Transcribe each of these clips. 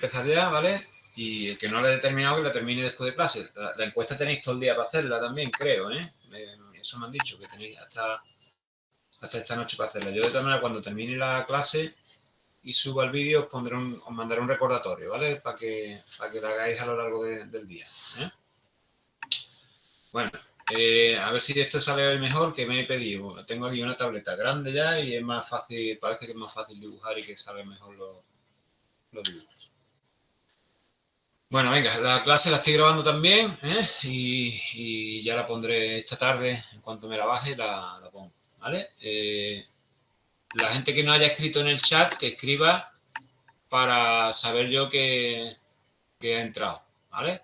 empezar ya, ¿vale? Y el que no la haya terminado, que la termine después de clase. La encuesta tenéis todo el día para hacerla también, creo, ¿eh? Eso me han dicho, que tenéis hasta esta noche para hacerla. Yo, de todas maneras, cuando termine la clase y suba el vídeo, os mandaré un recordatorio, ¿vale? Para que la hagáis a lo largo del día, ¿eh? Bueno, a ver si esto sale hoy mejor, que me he pedido. Tengo aquí una tableta grande ya y es más fácil, parece que es más fácil dibujar y que salen mejor los dibujos. Bueno, venga, la clase la estoy grabando también, ¿eh? Y ya la pondré esta tarde, en cuanto me la baje, la pongo, ¿vale? La gente que no haya escrito en el chat, que escriba para saber yo que ha entrado, ¿vale?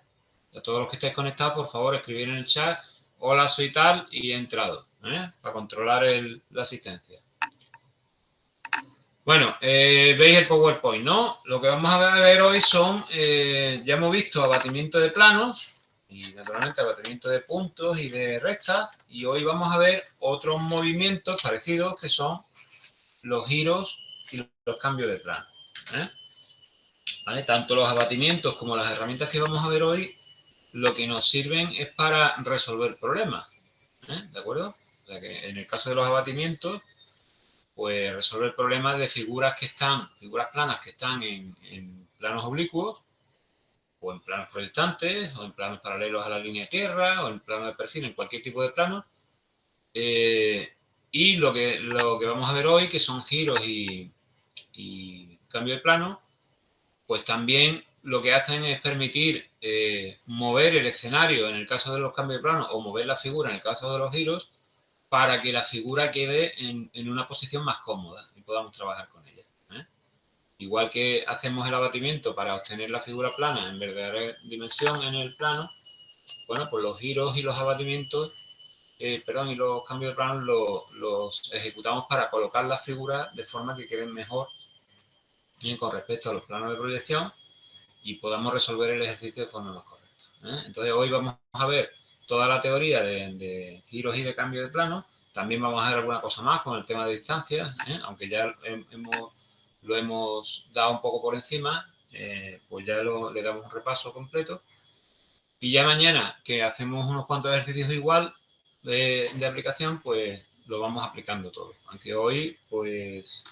A todos los que estéis conectados, por favor, escribir en el chat, hola, soy tal y he entrado, ¿eh? Para controlar la asistencia. Bueno, veis el PowerPoint, ¿no? Lo que vamos a ver hoy son, ya hemos visto abatimiento de planos y naturalmente abatimiento de puntos y de rectas, y hoy vamos a ver otros movimientos parecidos que son los giros y los cambios de plano, ¿eh? ¿Vale? Tanto los abatimientos como las herramientas que vamos a ver hoy, lo que nos sirven es para resolver problemas, ¿eh? ¿De acuerdo? O sea que en el caso de los abatimientos, pues resolver problemas de figuras planas que están en planos oblicuos, o en planos proyectantes, o en planos paralelos a la línea de tierra, o en plano de perfil, en cualquier tipo de plano. Y lo que vamos a ver hoy, que son giros y cambio de plano, pues también lo que hacen es permitir mover el escenario en el caso de los cambios de plano, o mover la figura en el caso de los giros, para que la figura quede en una posición más cómoda y podamos trabajar con ella, ¿eh? Igual que hacemos el abatimiento para obtener la figura plana en verdadera dimensión en el plano, bueno, pues los giros y los abatimientos, y los cambios de plano los ejecutamos para colocar las figuras de forma que queden mejor con respecto a los planos de proyección y podamos resolver el ejercicio de forma más correcta, ¿eh? Entonces hoy vamos a ver toda la teoría de giros y de cambio de plano. También vamos a ver alguna cosa más con el tema de distancias, ¿eh? Aunque ya lo hemos dado un poco por encima, pues ya le damos un repaso completo. Y ya mañana, que hacemos unos cuantos ejercicios igual de aplicación, pues lo vamos aplicando todo. Aunque hoy, pues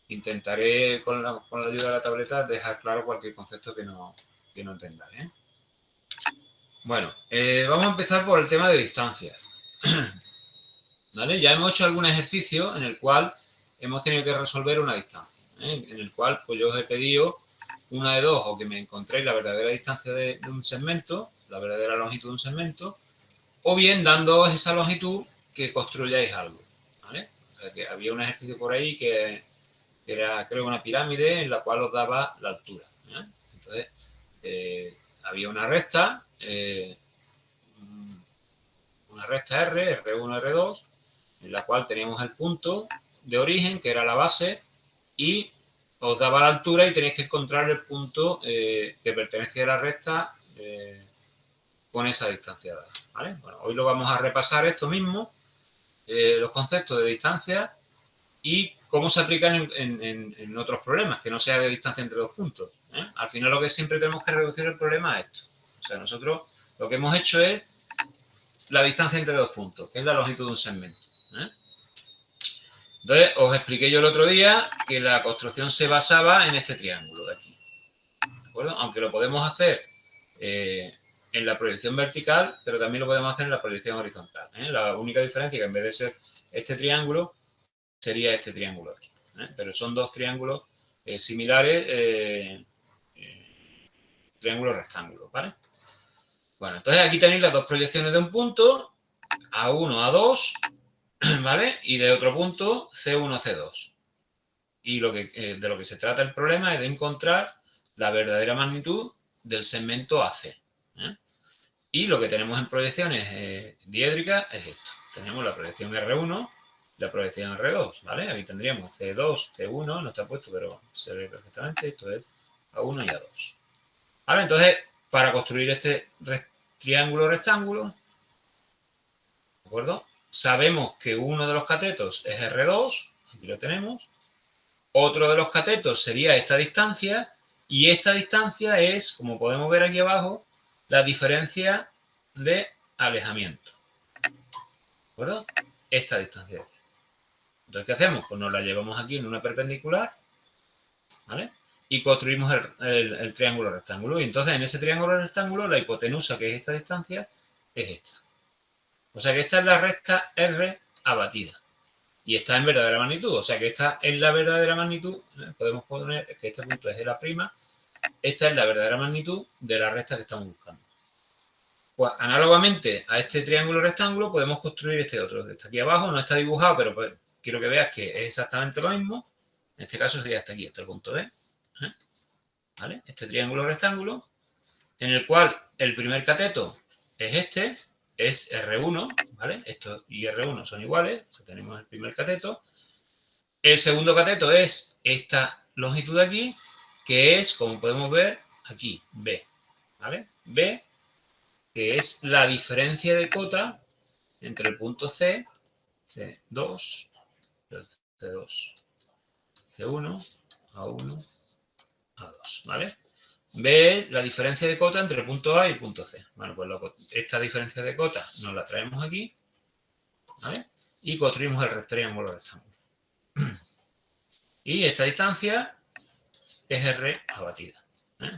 intentaré con la ayuda de la tableta dejar claro cualquier concepto que no entendáis, ¿eh? Bueno, vamos a empezar por el tema de distancias. ¿Vale? Ya hemos hecho algún ejercicio en el cual hemos tenido que resolver una distancia, ¿eh? En el cual pues yo os he pedido una de dos, o que me encontréis la verdadera distancia de un segmento, la verdadera longitud de un segmento, o bien dándoos esa longitud que construyáis algo, ¿vale? O sea, que había un ejercicio por ahí que era, creo, una pirámide en la cual os daba la altura, ¿eh? Entonces, había una recta R, R1, R2, en la cual teníamos el punto de origen, que era la base, y os daba la altura y tenéis que encontrar el punto que pertenecía a la recta con esa distancia dada, ¿vale? Bueno, hoy lo vamos a repasar esto mismo, los conceptos de distancia y cómo se aplican en otros problemas, que no sea de distancia entre dos puntos, ¿eh? Al final lo que siempre tenemos que reducir el problema a esto. O sea, nosotros lo que hemos hecho es la distancia entre dos puntos, que es la longitud de un segmento, ¿eh? Entonces, os expliqué yo el otro día que la construcción se basaba en este triángulo de aquí, ¿de acuerdo? Aunque lo podemos hacer en la proyección vertical, pero también lo podemos hacer en la proyección horizontal, ¿eh? La única diferencia es que en vez de ser este triángulo, sería este triángulo aquí, ¿eh? Pero son dos triángulos similares, triángulo rectángulo, ¿vale? Bueno, entonces aquí tenéis las dos proyecciones de un punto, A1, A2, ¿vale? Y de otro punto, C1, C2. Y de lo que se trata el problema es de encontrar la verdadera magnitud del segmento AC, ¿eh? Y lo que tenemos en proyecciones diédricas es esto. Tenemos la proyección R1, la proyección R2, ¿vale? Aquí tendríamos C2, C1, no está puesto, pero se ve perfectamente. Esto es A1 y A2. Ahora, entonces, para construir este triángulo rectángulo, ¿de acuerdo? Sabemos que uno de los catetos es R2, aquí lo tenemos. Otro de los catetos sería esta distancia, Y esta distancia es, como podemos ver aquí abajo, la diferencia de alejamiento. ¿De acuerdo? Esta distancia de aquí. Entonces, ¿qué hacemos? Pues nos la llevamos aquí en una perpendicular, ¿vale? Y construimos el triángulo rectángulo. Y entonces, en ese triángulo rectángulo, la hipotenusa, que es esta distancia, es esta. O sea que esta es la recta R abatida. Y está en verdadera magnitud. O sea que esta es la verdadera magnitud. Podemos poner que este punto es la prima. Esta es la verdadera magnitud de la recta que estamos buscando. Pues análogamente a este triángulo rectángulo podemos construir este otro. Que está aquí abajo, no está dibujado, pero pues, quiero que veas que es exactamente lo mismo. En este caso sería hasta aquí, hasta el punto B. ¿Vale? Este triángulo rectángulo, en el cual el primer cateto es este, es R1, ¿vale? Esto y R1 son iguales, o sea, tenemos el primer cateto. El segundo cateto es esta longitud de aquí, que es, como podemos ver, aquí, B, ¿vale? B, que es la diferencia de cota entre el punto C, C2, C2, C1, A1, A2, ¿vale? B es la diferencia de cota entre el punto A y el punto C. Bueno, pues esta diferencia de cota nos la traemos aquí, ¿vale? Y construimos el triángulo rectángulo. Y esta distancia es R abatida.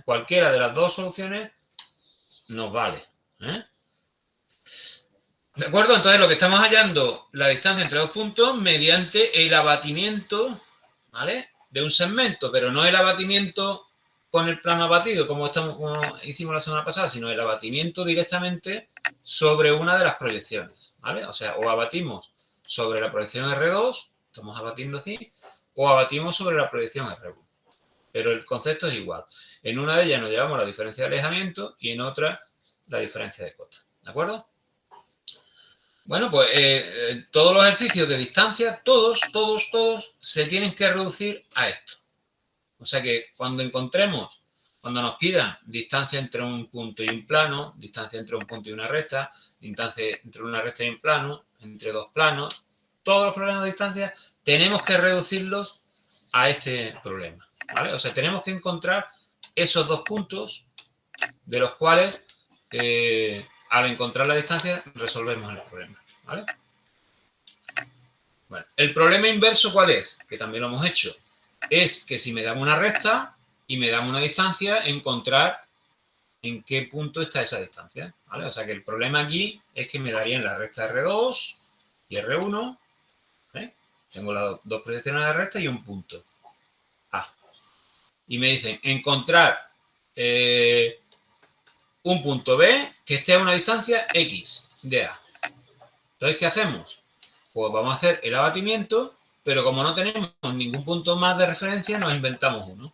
Cualquiera de las dos soluciones nos vale. ¿De acuerdo? Entonces lo que estamos hallando la distancia entre dos puntos mediante el abatimiento, ¿vale? De un segmento, pero no el abatimiento con el plano abatido, como hicimos la semana pasada, sino el abatimiento directamente sobre una de las proyecciones, ¿vale? O sea, o abatimos sobre la proyección R2, estamos abatiendo así, o abatimos sobre la proyección R1. Pero el concepto es igual. En una de ellas nos llevamos la diferencia de alejamiento y en otra la diferencia de cota. ¿De acuerdo? Bueno, pues todos los ejercicios de distancia, todos, se tienen que reducir a esto. O sea que cuando nos pidan distancia entre un punto y un plano, distancia entre un punto y una recta, distancia entre una recta y un plano, entre dos planos, todos los problemas de distancia tenemos que reducirlos a este problema, ¿vale? O sea, tenemos que encontrar esos dos puntos de los cuales, al encontrar la distancia, resolvemos el problema, ¿vale? Bueno, el problema inverso, ¿cuál es? Que también lo hemos hecho. Es que si me dan una recta y me dan una distancia, encontrar en qué punto está esa distancia, ¿vale? O sea que el problema aquí es que me darían la recta R2 y R1, ¿vale? Tengo las dos proyecciones de recta y un punto A. Y me dicen encontrar un punto B que esté a una distancia X de A. Entonces, ¿qué hacemos? Pues vamos a hacer el abatimiento, pero como no tenemos ningún punto más de referencia, nos inventamos uno,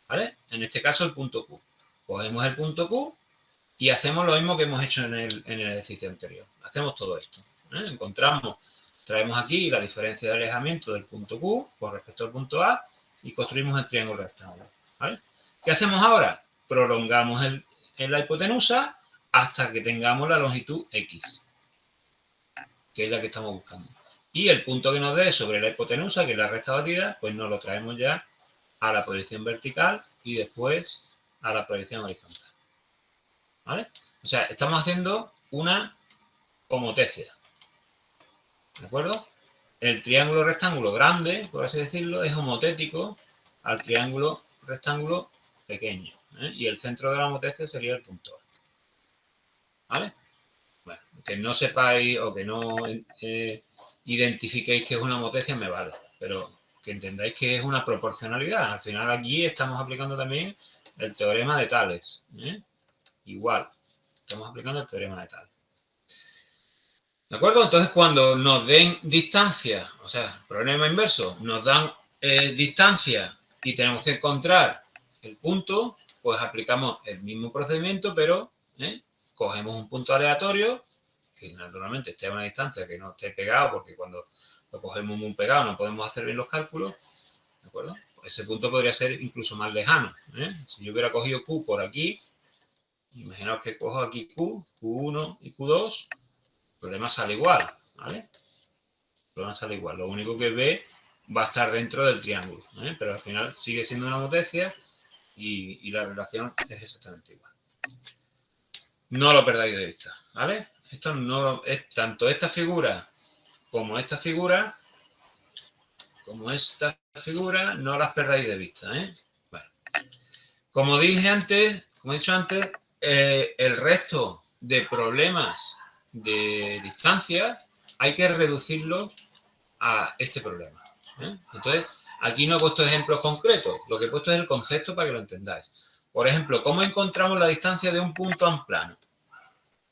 ¿vale? En este caso, el punto Q. Cogemos el punto Q y hacemos lo mismo que hemos hecho en el ejercicio anterior. Hacemos todo esto. Traemos aquí la diferencia de alejamiento del punto Q con respecto al punto A y construimos el triángulo rectangular, ¿vale? ¿Qué hacemos ahora? Prolongamos la hipotenusa hasta que tengamos la longitud X, que es la que estamos buscando. Y el punto que nos dé sobre la hipotenusa, que es la recta batida, pues nos lo traemos ya a la proyección vertical y después a la proyección horizontal, ¿vale? O sea, estamos haciendo una homotecia, ¿de acuerdo? El triángulo rectángulo grande, por así decirlo, es homotético al triángulo rectángulo pequeño, ¿eh? Y el centro de la homotecia sería el punto A, ¿vale? Bueno, que no sepáis o que no identifiquéis que es una homotecia me vale, pero que entendáis que es una proporcionalidad. Al final aquí estamos aplicando también el teorema de Tales, ¿eh? Igual, estamos aplicando el teorema de Tales. ¿De acuerdo? Entonces, cuando nos den distancia, o sea, problema inverso, nos dan distancia y tenemos que encontrar el punto, pues aplicamos el mismo procedimiento, pero cogemos un punto aleatorio, que naturalmente esté a una distancia que no esté pegado, porque cuando lo cogemos muy pegado no podemos hacer bien los cálculos, ¿de acuerdo? Ese punto podría ser incluso más lejano, ¿eh? Si yo hubiera cogido Q por aquí, imaginaos que cojo aquí Q, Q1 y Q2, el problema sale igual, ¿vale? El problema sale igual. Lo único que B va a estar dentro del triángulo, ¿eh? Pero al final sigue siendo una homotecia y la relación es exactamente igual. No lo perdáis de vista, ¿vale? Esto no es tanto esta figura como esta figura, no las perdáis de vista, ¿eh? Bueno, como dije antes, como he dicho antes, el resto de problemas de distancia hay que reducirlos a este problema, ¿eh? Entonces, aquí no he puesto ejemplos concretos, lo que he puesto es el concepto para que lo entendáis. Por ejemplo, ¿cómo encontramos la distancia de un punto a un plano?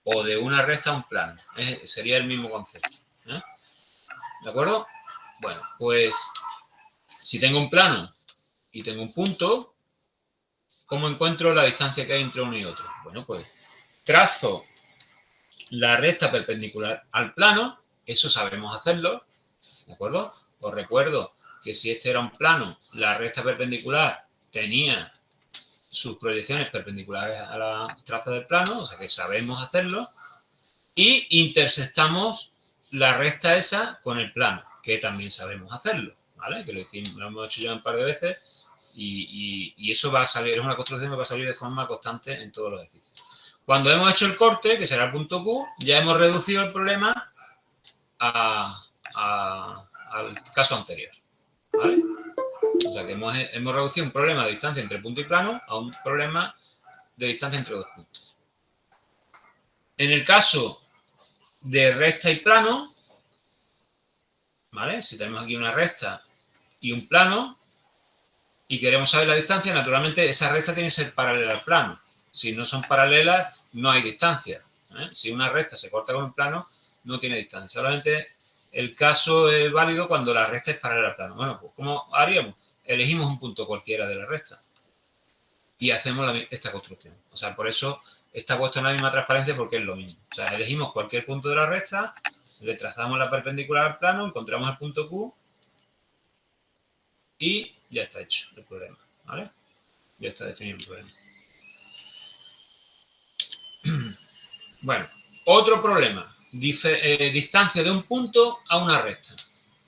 O de una recta a un plano. Sería el mismo concepto, ¿eh? ¿De acuerdo? Bueno, pues si tengo un plano y tengo un punto, ¿cómo encuentro la distancia que hay entre uno y otro? Bueno, pues trazo la recta perpendicular al plano, eso sabemos hacerlo, ¿de acuerdo? Os recuerdo que si este era un plano, la recta perpendicular tenía sus proyecciones perpendiculares a la traza del plano, o sea que sabemos hacerlo, y intersectamos la recta esa con el plano, que también sabemos hacerlo, ¿vale? Que lo hemos hecho ya un par de veces y eso va a salir, es una construcción que va a salir de forma constante en todos los ejercicios. Cuando hemos hecho el corte, que será el punto Q, ya hemos reducido el problema al caso anterior, ¿vale? O sea que hemos reducido un problema de distancia entre punto y plano a un problema de distancia entre dos puntos. En el caso de recta y plano, ¿vale? Si tenemos aquí una recta y un plano y queremos saber la distancia, naturalmente esa recta tiene que ser paralela al plano. Si no son paralelas, no hay distancia, ¿eh? Si una recta se corta con un plano, no tiene distancia. Solamente el caso es válido cuando la recta es paralela al plano. Bueno, pues ¿cómo haríamos? Elegimos un punto cualquiera de la recta y hacemos esta construcción. O sea, por eso está puesto en la misma transparencia porque es lo mismo. O sea, elegimos cualquier punto de la recta, le trazamos la perpendicular al plano, encontramos el punto Q y ya está hecho el problema, ¿vale? Ya está definido el problema. Bueno, otro problema. Distancia de un punto a una recta.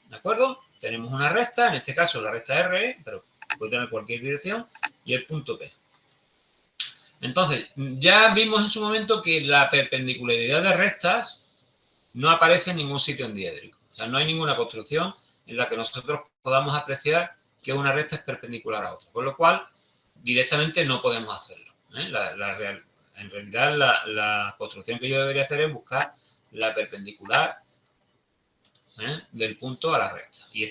¿De acuerdo? Tenemos una recta, en este caso la recta R, pero puede tener cualquier dirección, y el punto P. Entonces, ya vimos en su momento que la perpendicularidad de rectas no aparece en ningún sitio en diédrico. O sea, no hay ninguna construcción en la que nosotros podamos apreciar que una recta es perpendicular a otra. Con lo cual, directamente no podemos hacerlo, ¿eh? En realidad, la construcción que yo debería hacer es buscar la perpendicular, ¿eh?, del punto a la recta. Y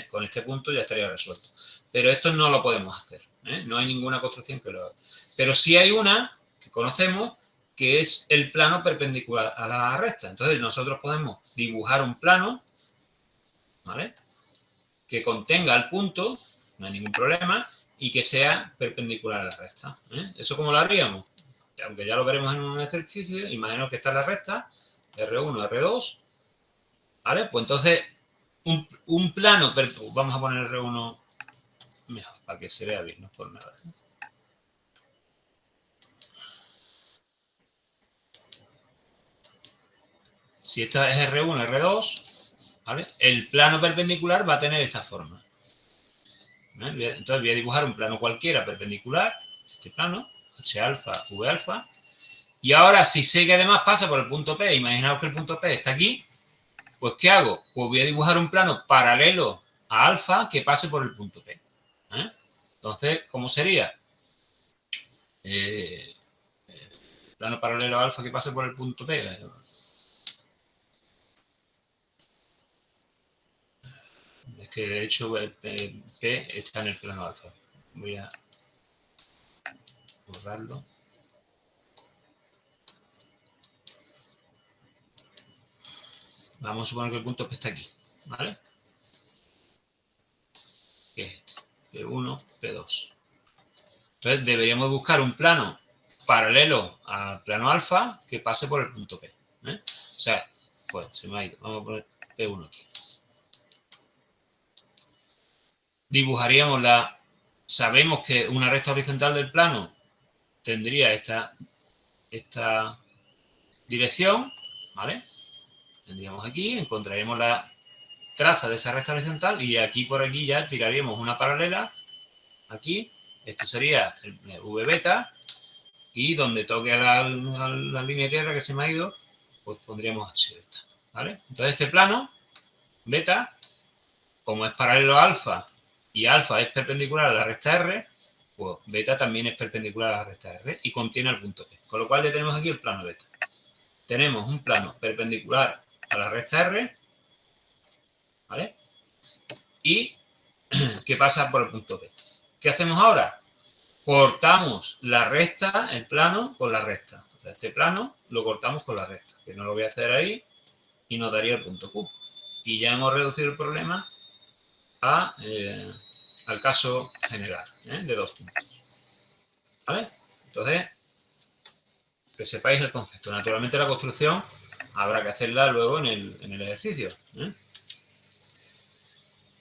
con este punto ya estaría resuelto. Pero esto no lo podemos hacer, ¿eh? No hay ninguna construcción que lo haga. Pero sí hay una que conocemos, que es el plano perpendicular a la recta. Entonces nosotros podemos dibujar un plano, ¿vale?, que contenga el punto, no hay ningún problema, y que sea perpendicular a la recta, ¿eh? ¿Eso cómo lo haríamos? Aunque ya lo veremos en un ejercicio, imaginemos que está la recta, R1, R2, ¿vale? Pues entonces, un plano, vamos a poner R1 mejor, para que se vea bien, no por nada, ¿eh? Si esta es R1, R2, ¿vale?, el plano perpendicular va a tener esta forma, ¿eh? Entonces voy a dibujar un plano cualquiera perpendicular, este plano, H alfa, V alfa, y ahora si sé que además pasa por el punto P, imaginaos que el punto P está aquí, pues ¿qué hago? Pues voy a dibujar un plano paralelo a alfa que pase por el punto P, ¿eh? Entonces, ¿cómo sería? Plano paralelo a alfa que pase por el punto P. Es que de hecho P está en el plano alfa. Voy a borrarlo. Vamos a suponer que el punto P está aquí, ¿vale? Que es este, P1, P2. Entonces deberíamos buscar un plano paralelo al plano alfa que pase por el punto P, ¿eh? O sea, pues se me ha ido. Vamos a poner P1 aquí. Dibujaríamos sabemos que una recta horizontal del plano tendría esta dirección, ¿vale? Tendríamos aquí, encontraríamos la traza de esa recta horizontal y aquí por aquí ya tiraríamos una paralela aquí Esto sería el V beta, y donde toque a la línea de tierra que se me ha ido, pues pondríamos H beta, ¿vale? Entonces este plano, beta, como es paralelo a alfa, y alfa es perpendicular a la recta R, pues beta también es perpendicular a la recta R y contiene el punto P. Con lo cual ya tenemos aquí el plano beta. Tenemos un plano perpendicular a la recta R, ¿vale? Y que pasa por el punto P. ¿Qué hacemos ahora? Cortamos la recta, el plano, con la recta. O sea, este plano lo cortamos con la recta, que no lo voy a hacer ahí, y nos daría el punto Q. Y ya hemos reducido el problema al caso general, de 2 puntos. ¿Vale? Entonces, que sepáis el concepto. Naturalmente la construcción habrá que hacerla luego en el ejercicio.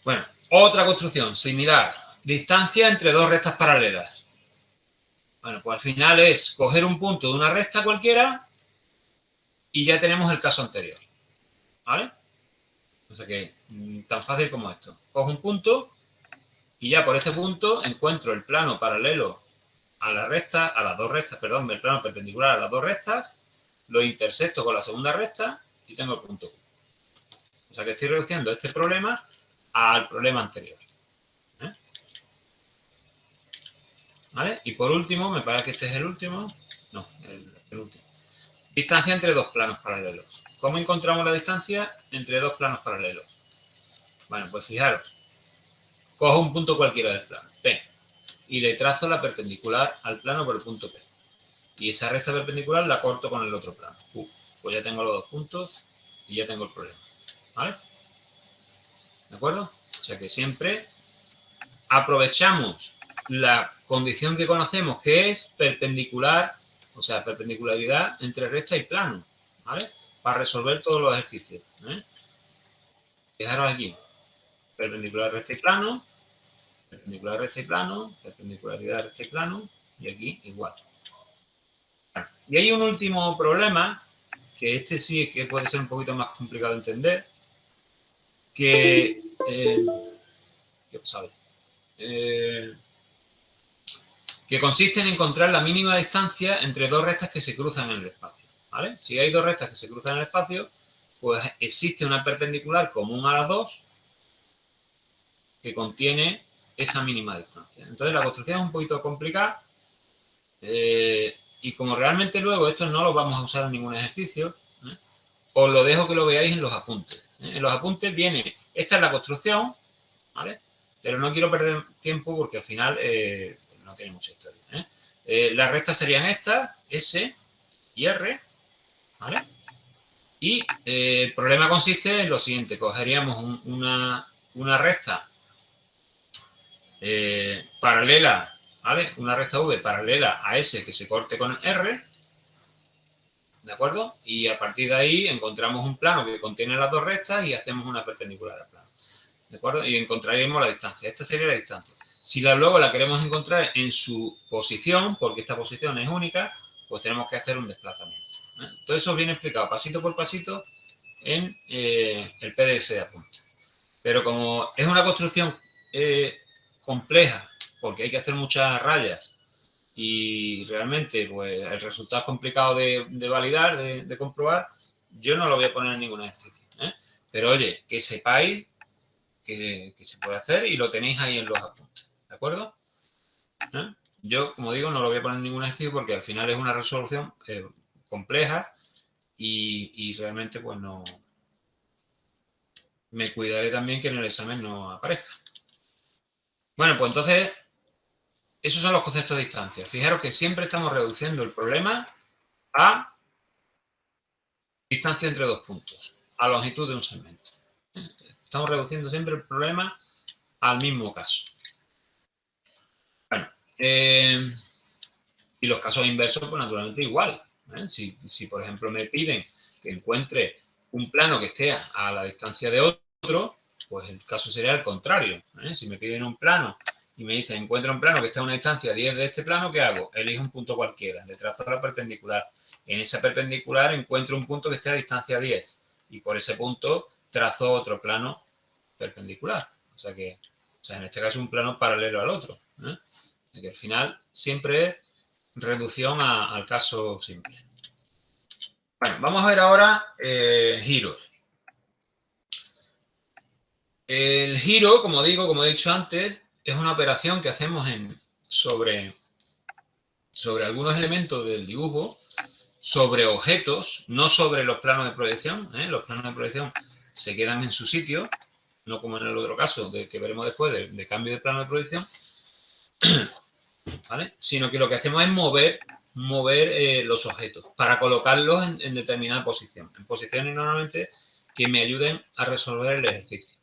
Bueno, otra construcción similar. Distancia entre dos rectas paralelas. Bueno, pues al final es coger un punto de una recta cualquiera y ya tenemos el caso anterior. ¿Vale? O sea que tan fácil como esto. Cojo un punto y ya por este punto encuentro el plano paralelo a la recta, a las dos rectas, perdón, el plano perpendicular a las dos rectas, lo intersecto con la segunda recta y tengo el punto Q. O sea que estoy reduciendo este problema al problema anterior. ¿Vale? Y por último, me parece que este es el último. No, el último. Distancia entre dos planos paralelos. ¿Cómo encontramos la distancia entre dos planos paralelos? Bueno, pues fijaros. Cojo un punto cualquiera del plano, P, y le trazo la perpendicular al plano por el punto P. Y esa recta perpendicular la corto con el otro plano, Q. Pues ya tengo los dos puntos y ya tengo el problema. ¿Vale? ¿De acuerdo? O sea que siempre aprovechamos la condición que conocemos, que es perpendicular, o sea, perpendicularidad entre recta y plano, ¿vale? Para resolver todos los ejercicios. Fijaros aquí, perpendicular recta y plano, perpendicular recta y plano, perpendicularidad recta y plano, y aquí igual. Y hay un último problema, que este sí es que puede ser un poquito más complicado de entender, que consiste en encontrar la mínima distancia entre dos rectas que se cruzan en el espacio, ¿vale? Si hay dos rectas que se cruzan en el espacio, pues existe una perpendicular común a las dos que contiene esa mínima distancia. Entonces la construcción es un poquito complicada y como realmente luego esto no lo vamos a usar en ningún ejercicio, os lo dejo que lo veáis en los apuntes. En los apuntes viene, esta es la construcción, ¿vale? Pero no quiero perder tiempo porque al final no tiene mucha historia. Las rectas serían estas, S y R, ¿vale? Y el problema consiste en lo siguiente, cogeríamos una recta paralela, ¿vale? Una recta V paralela a S que se corte con R, ¿de acuerdo? Y a partir de ahí encontramos un plano que contiene las dos rectas y hacemos una perpendicular al plano, ¿de acuerdo? Y encontraríamos la distancia. Esta sería la distancia. Si luego la queremos encontrar en su posición, porque esta posición es única, pues tenemos que hacer un desplazamiento. Todo eso viene explicado pasito por pasito en el PDF de apuntes. Pero como es una construcción compleja, porque hay que hacer muchas rayas y realmente pues el resultado es complicado de validar, de comprobar, yo no lo voy a poner en ningún ejercicio. Pero oye, que sepáis que se puede hacer y lo tenéis ahí en los apuntes, ¿de acuerdo? Yo, como digo, no lo voy a poner en ningún ejercicio porque al final es una resolución compleja y realmente pues no... Me cuidaré también que en el examen no aparezca. Bueno, pues entonces, esos son los conceptos de distancia. Fijaros que siempre estamos reduciendo el problema a distancia entre dos puntos, a longitud de un segmento. Estamos reduciendo siempre el problema al mismo caso. Bueno, y los casos inversos, pues naturalmente igual. Si, por ejemplo, me piden que encuentre un plano que esté a la distancia de otro, pues el caso sería el contrario. Si me piden un plano y me dicen, encuentra un plano que está a una distancia 10 de este plano, ¿qué hago? Elijo un punto cualquiera, le trazo la perpendicular. En esa perpendicular encuentro un punto que esté a distancia 10 y por ese punto trazo otro plano perpendicular. O sea, en este caso un plano paralelo al otro. Que al final siempre es reducción al caso simple. Bueno, vamos a ver ahora giros. El giro, como digo, como he dicho antes, es una operación que hacemos sobre algunos elementos del dibujo, sobre objetos, no sobre los planos de proyección. Los planos de proyección se quedan en su sitio, no como en el otro caso que veremos después de cambio de plano de proyección, ¿vale? Sino que lo que hacemos es mover los objetos para colocarlos en determinada posición, en posiciones normalmente que me ayuden a resolver el ejercicio,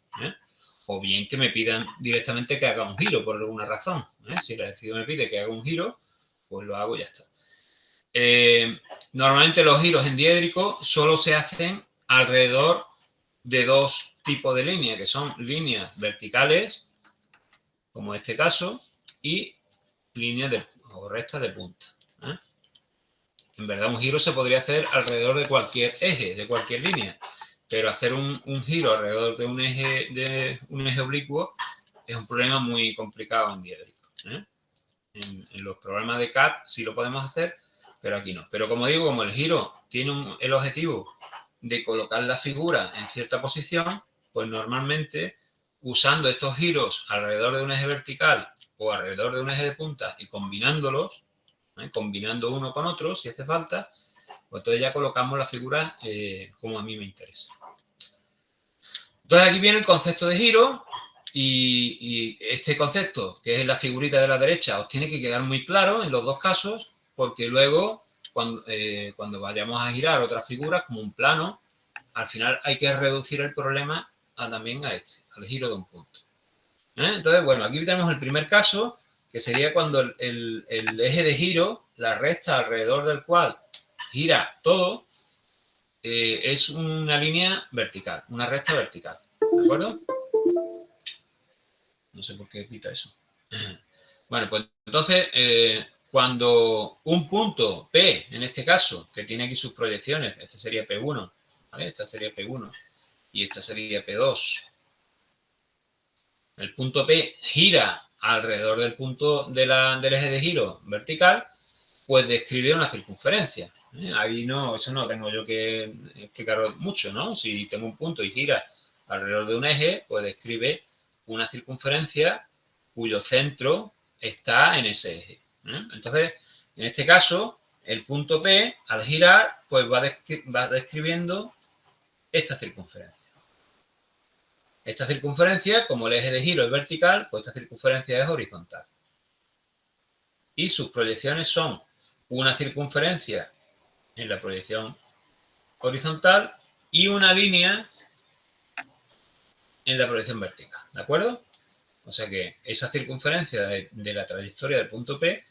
o bien que me pidan directamente que haga un giro por alguna razón. Si el ejercicio me pide que haga un giro, pues lo hago y ya está. Normalmente los giros en diédrico solo se hacen alrededor de dos tipos de líneas, que son líneas verticales, como en este caso, y líneas o rectas de punta. En verdad, un giro se podría hacer alrededor de cualquier eje, de cualquier línea, pero hacer un giro alrededor de un eje oblicuo es un problema muy complicado en diédrico. En los programas de CAD sí lo podemos hacer, pero aquí no. Pero como digo, como el giro tiene el objetivo de colocar la figura en cierta posición, pues normalmente usando estos giros alrededor de un eje vertical o alrededor de un eje de punta y combinándolos, combinando uno con otro si hace falta, pues entonces ya colocamos la figura como a mí me interesa. Entonces aquí viene el concepto de giro y este concepto, que es la figurita de la derecha, os tiene que quedar muy claro en los dos casos, porque luego cuando vayamos a girar otras figuras como un plano, al final hay que reducir el problema también al giro de un punto. Entonces, bueno, aquí tenemos el primer caso, que sería cuando el eje de giro, la recta alrededor del cual gira todo, es una línea vertical, una recta vertical. ¿De acuerdo? No sé por qué pita eso. Bueno, pues entonces, cuando un punto P, en este caso, que tiene aquí sus proyecciones, este sería P1, ¿vale? Esta sería P1 y esta sería P2. El punto P gira alrededor del punto del eje de giro vertical, pues describe una circunferencia. Ahí no, eso no tengo yo que explicaros mucho, ¿no? Si tengo un punto y gira alrededor de un eje, pues describe una circunferencia cuyo centro está en ese eje. Entonces, en este caso, el punto P, al girar, pues va describiendo esta circunferencia. Esta circunferencia, como el eje de giro es vertical, pues esta circunferencia es horizontal. Y sus proyecciones son una circunferencia en la proyección horizontal y una línea en la proyección vertical, ¿de acuerdo? O sea que esa circunferencia de la trayectoria del punto P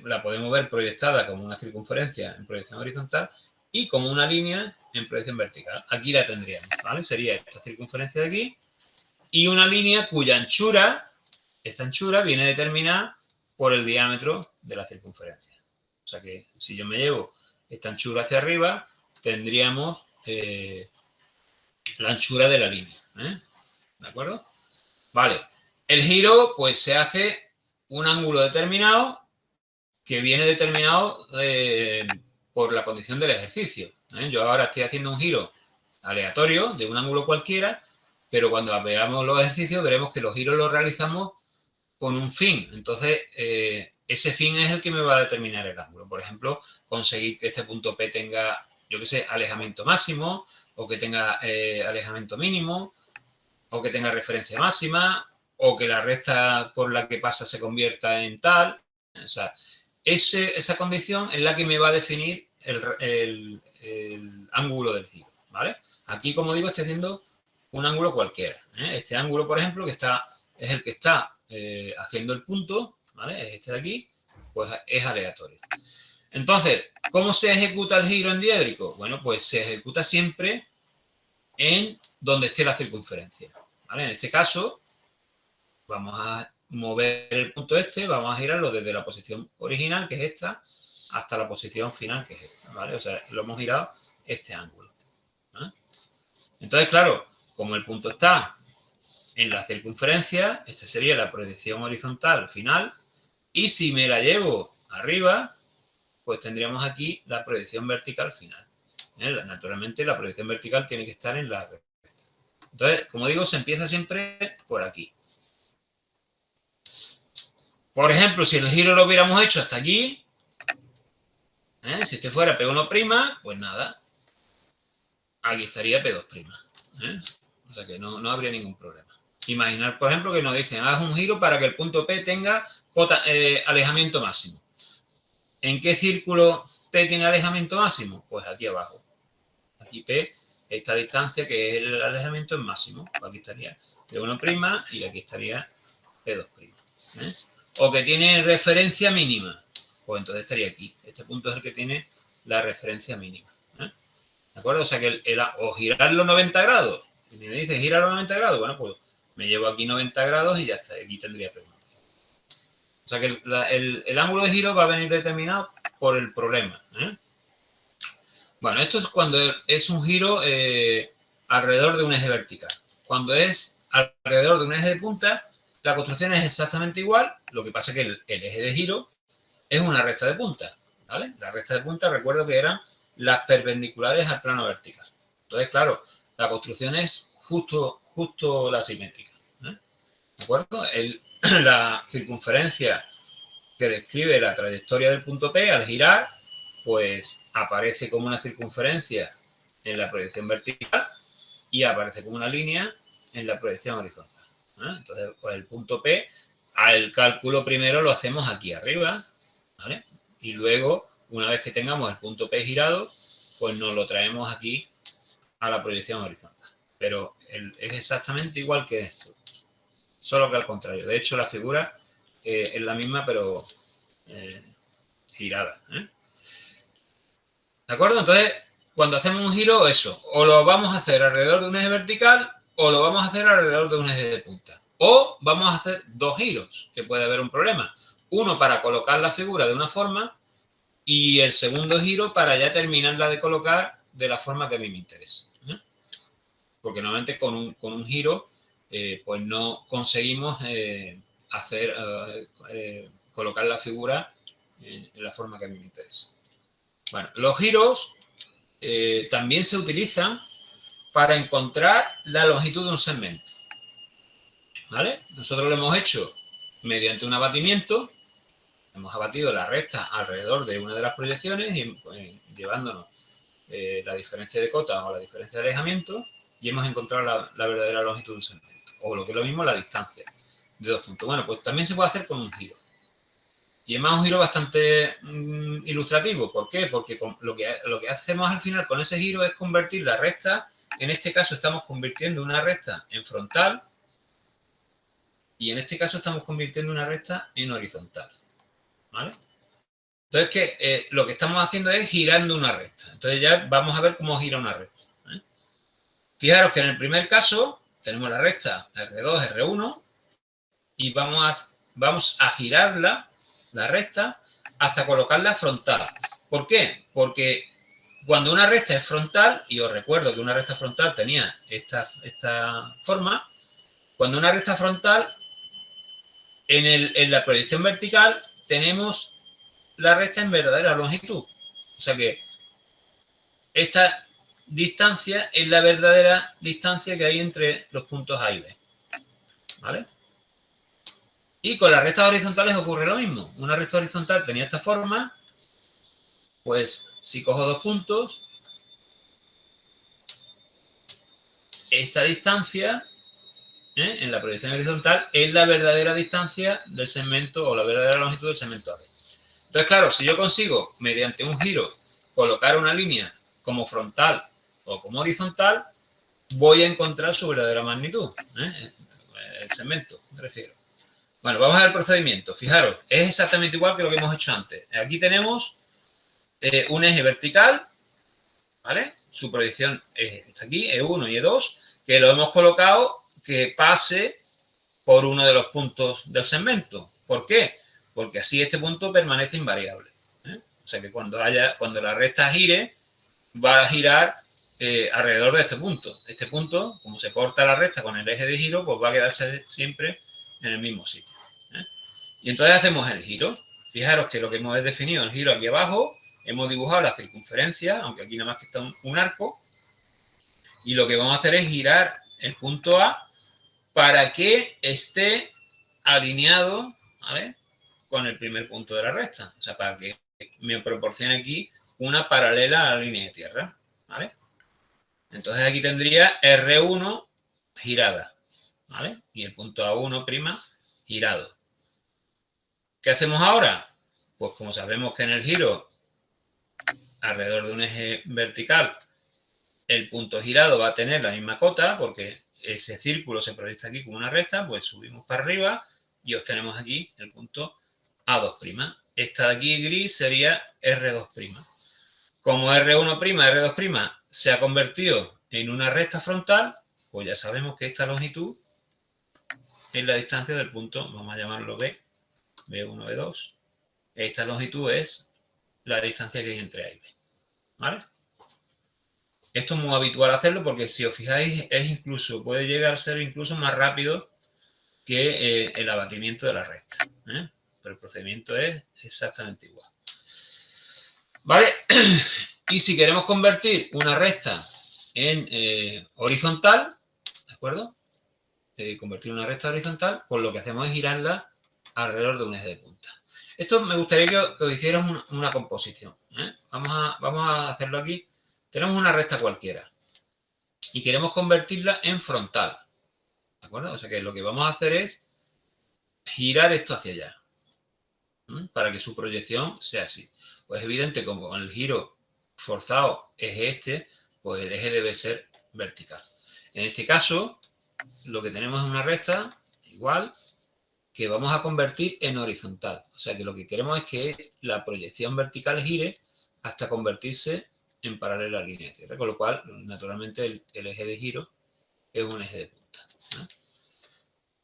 la podemos ver proyectada como una circunferencia en proyección horizontal y como una línea en proyección vertical. Aquí la tendríamos, ¿vale? Sería esta circunferencia de aquí y una línea cuya anchura, esta anchura viene determinada por el diámetro de la circunferencia. O sea que si yo me llevo esta anchura hacia arriba, tendríamos la anchura de la línea. ¿De acuerdo? Vale. El giro, pues se hace un ángulo determinado que viene determinado por la condición del ejercicio. Yo ahora estoy haciendo un giro aleatorio de un ángulo cualquiera, pero cuando veamos los ejercicios veremos que los giros los realizamos con un fin. Entonces, ese fin es el que me va a determinar el ángulo. Por ejemplo, conseguir que este punto P tenga, yo qué sé, alejamiento máximo, o que tenga alejamiento mínimo, o que tenga referencia máxima, o que la recta por la que pasa se convierta en tal. O sea, esa condición es la que me va a definir el ángulo del giro, ¿vale? Aquí, como digo, estoy haciendo un ángulo cualquiera. Este ángulo, por ejemplo, es el que está haciendo el punto, ¿vale? Es este de aquí, pues es aleatorio. Entonces, ¿cómo se ejecuta el giro en diédrico? Bueno, pues se ejecuta siempre en donde esté la circunferencia, ¿vale? En este caso, vamos a mover el punto este, vamos a girarlo desde la posición original, que es esta, hasta la posición final, que es esta, ¿vale? O sea, lo hemos girado este ángulo. Entonces, claro, como el punto está en la circunferencia, esta sería la proyección horizontal final, Y si me la llevo arriba, pues tendríamos aquí la proyección vertical final. Naturalmente, la proyección vertical tiene que estar en la recta. Entonces, como digo, se empieza siempre por aquí. Por ejemplo, si el giro lo hubiéramos hecho hasta aquí, si este fuera P1', pues nada, aquí estaría P2'. O sea que no habría ningún problema. Imaginar, por ejemplo, que nos dicen, haz un giro para que el punto P tenga alejamiento máximo. ¿En qué círculo P tiene alejamiento máximo? Pues aquí abajo. Aquí P, esta distancia que es el alejamiento es máximo. Aquí estaría P1' y aquí estaría P2'. O que tiene referencia mínima. Pues entonces estaría aquí. Este punto es el que tiene la referencia mínima. ¿De acuerdo? O sea que o girar los 90 grados. Y si me dice gira los 90 grados, bueno, pues me llevo aquí 90 grados y ya está. Aquí tendría P1. O sea que el ángulo de giro va a venir determinado por el problema. Bueno, esto es cuando es un giro alrededor de un eje vertical. Cuando es alrededor de un eje de punta, la construcción es exactamente igual. Lo que pasa es que el eje de giro es una recta de punta. ¿Vale? La recta de punta, recuerdo que eran las perpendiculares al plano vertical. Entonces, claro, la construcción es justo la simétrica. ¿De acuerdo? La circunferencia que describe la trayectoria del punto P al girar, pues aparece como una circunferencia en la proyección vertical y aparece como una línea en la proyección horizontal. Entonces, pues el punto P, al cálculo primero lo hacemos aquí arriba, ¿vale? Y luego, una vez que tengamos el punto P girado, pues nos lo traemos aquí a la proyección horizontal. Pero es exactamente igual que esto, solo que al contrario. De hecho, la figura es la misma, pero girada. ¿De acuerdo? Entonces, cuando hacemos un giro, eso, o lo vamos a hacer alrededor de un eje vertical o lo vamos a hacer alrededor de un eje de punta. O vamos a hacer dos giros, que puede haber un problema. Uno para colocar la figura de una forma y el segundo giro para ya terminarla de colocar de la forma que a mí me interesa. Porque normalmente con un giro pues no conseguimos colocar la figura en la forma que a mí me interesa. Bueno, los giros también se utilizan para encontrar la longitud de un segmento. ¿Vale? Nosotros lo hemos hecho mediante un abatimiento. Hemos abatido la recta alrededor de una de las proyecciones y llevándonos la diferencia de cota o la diferencia de alejamiento y hemos encontrado la verdadera longitud de un segmento. O lo que es lo mismo, la distancia de dos puntos. Bueno, pues también se puede hacer con un giro. Y es más un giro bastante ilustrativo. ¿Por qué? Porque lo que hacemos al final con ese giro es convertir la recta, en este caso estamos convirtiendo una recta en frontal y en este caso estamos convirtiendo una recta en horizontal. ¿Vale? Entonces, lo que estamos haciendo es girando una recta. Entonces ya vamos a ver cómo gira una recta. Fijaros que en el primer caso tenemos la recta R2, R1 y vamos a girarla, la recta, hasta colocarla frontal. ¿Por qué? Porque cuando una recta es frontal, y os recuerdo que una recta frontal tenía esta forma, cuando una recta frontal, en la proyección vertical tenemos la recta en verdadera longitud. O sea que esta distancia es la verdadera distancia que hay entre los puntos A y B. ¿Vale? Y con las rectas horizontales ocurre lo mismo. Una recta horizontal tenía esta forma, pues si cojo dos puntos, esta distancia en la proyección horizontal es la verdadera distancia del segmento o la verdadera longitud del segmento AB. Entonces, claro, si yo consigo, mediante un giro, colocar una línea como frontal o como horizontal, voy a encontrar su verdadera magnitud. El segmento, me refiero. Bueno, vamos a ver el procedimiento. Fijaros, es exactamente igual que lo que hemos hecho antes. Aquí tenemos un eje vertical, ¿vale? Su proyección está aquí, E1 y E2, que lo hemos colocado que pase por uno de los puntos del segmento. ¿Por qué? Porque así este punto permanece invariable. O sea que cuando la recta gire, va a girar alrededor de este punto. Este punto, como se corta la recta con el eje de giro, pues va a quedarse siempre en el mismo sitio. Y entonces hacemos el giro. Fijaros que lo que hemos definido el giro aquí abajo, hemos dibujado la circunferencia, aunque aquí nada más que está un arco, y lo que vamos a hacer es girar el punto A para que esté alineado, ¿vale?, con el primer punto de la recta. O sea, para que me proporcione aquí una paralela a la línea de tierra, ¿vale? Entonces aquí tendría R1 girada, ¿vale? Y el punto A1' girado. ¿Qué hacemos ahora? Pues como sabemos que en el giro, alrededor de un eje vertical, el punto girado va a tener la misma cota, porque ese círculo se proyecta aquí como una recta, pues subimos para arriba y obtenemos aquí el punto A2'. Esta de aquí gris sería R2'. Como R1', R2' se ha convertido en una recta frontal, pues ya sabemos que esta longitud es la distancia del punto, vamos a llamarlo B, B1, B2. Esta longitud es la distancia que hay entre A y B, ¿vale? Esto es muy habitual hacerlo porque si os fijáis puede llegar a ser incluso más rápido que el abatimiento de la recta, ¿eh? Pero el procedimiento es exactamente igual, ¿vale? Y si queremos convertir una recta en horizontal, ¿de acuerdo? Convertir una recta horizontal, pues lo que hacemos es girarla alrededor de un eje de punta. Esto me gustaría que os hicieras una composición, ¿eh? Vamos a hacerlo aquí. Tenemos una recta cualquiera y queremos convertirla en frontal, ¿de acuerdo? O sea que lo que vamos a hacer es girar esto hacia allá, para que su proyección sea así. Pues es evidente, como el giro forzado es este, pues el eje debe ser vertical. En este caso, lo que tenemos es una recta igual que vamos a convertir en horizontal. O sea que lo que queremos es que la proyección vertical gire hasta convertirse en paralela a la línea de tierra, con lo cual, naturalmente, el eje de giro es un eje de punta, ¿no?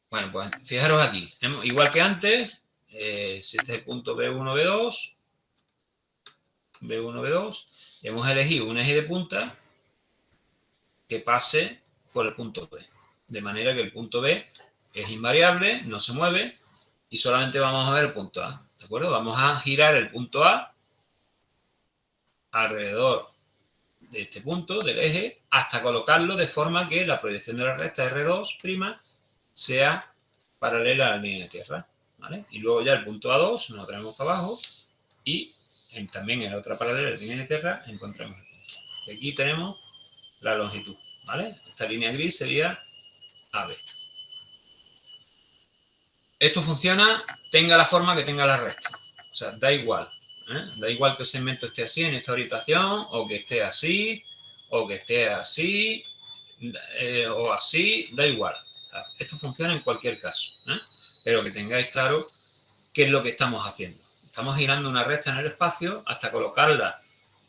Bueno, pues fijaros aquí, igual que antes, si este es el punto B1, B2, B1, B2, hemos elegido un eje de punta que pase por el punto B, de manera que el punto B es invariable, no se mueve, y solamente vamos a ver el punto A, ¿de acuerdo? Vamos a girar el punto A alrededor de este punto, del eje, hasta colocarlo de forma que la proyección de la recta R2' sea paralela a la línea de tierra, ¿vale? Y luego ya el punto A2 nos lo traemos para abajo y también en la otra paralela a la línea de tierra encontramos el punto. Y aquí tenemos la longitud, ¿vale? Esta línea gris sería AB. Esto funciona, tenga la forma que tenga la recta. O sea, da igual. Da igual que el segmento esté así en esta orientación, o que esté así, o que esté así, o así, da igual. O sea, esto funciona en cualquier caso, pero que tengáis claro qué es lo que estamos haciendo. Estamos girando una recta en el espacio hasta colocarla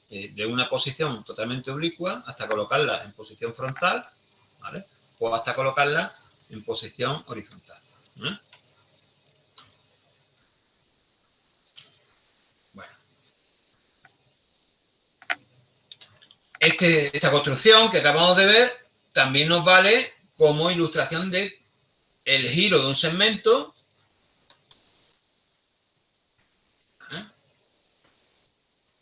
de una posición totalmente oblicua, hasta colocarla en posición frontal, ¿vale? O hasta colocarla en posición horizontal, ¿eh? Bueno, esta construcción que acabamos de ver también nos vale como ilustración de el giro de un segmento,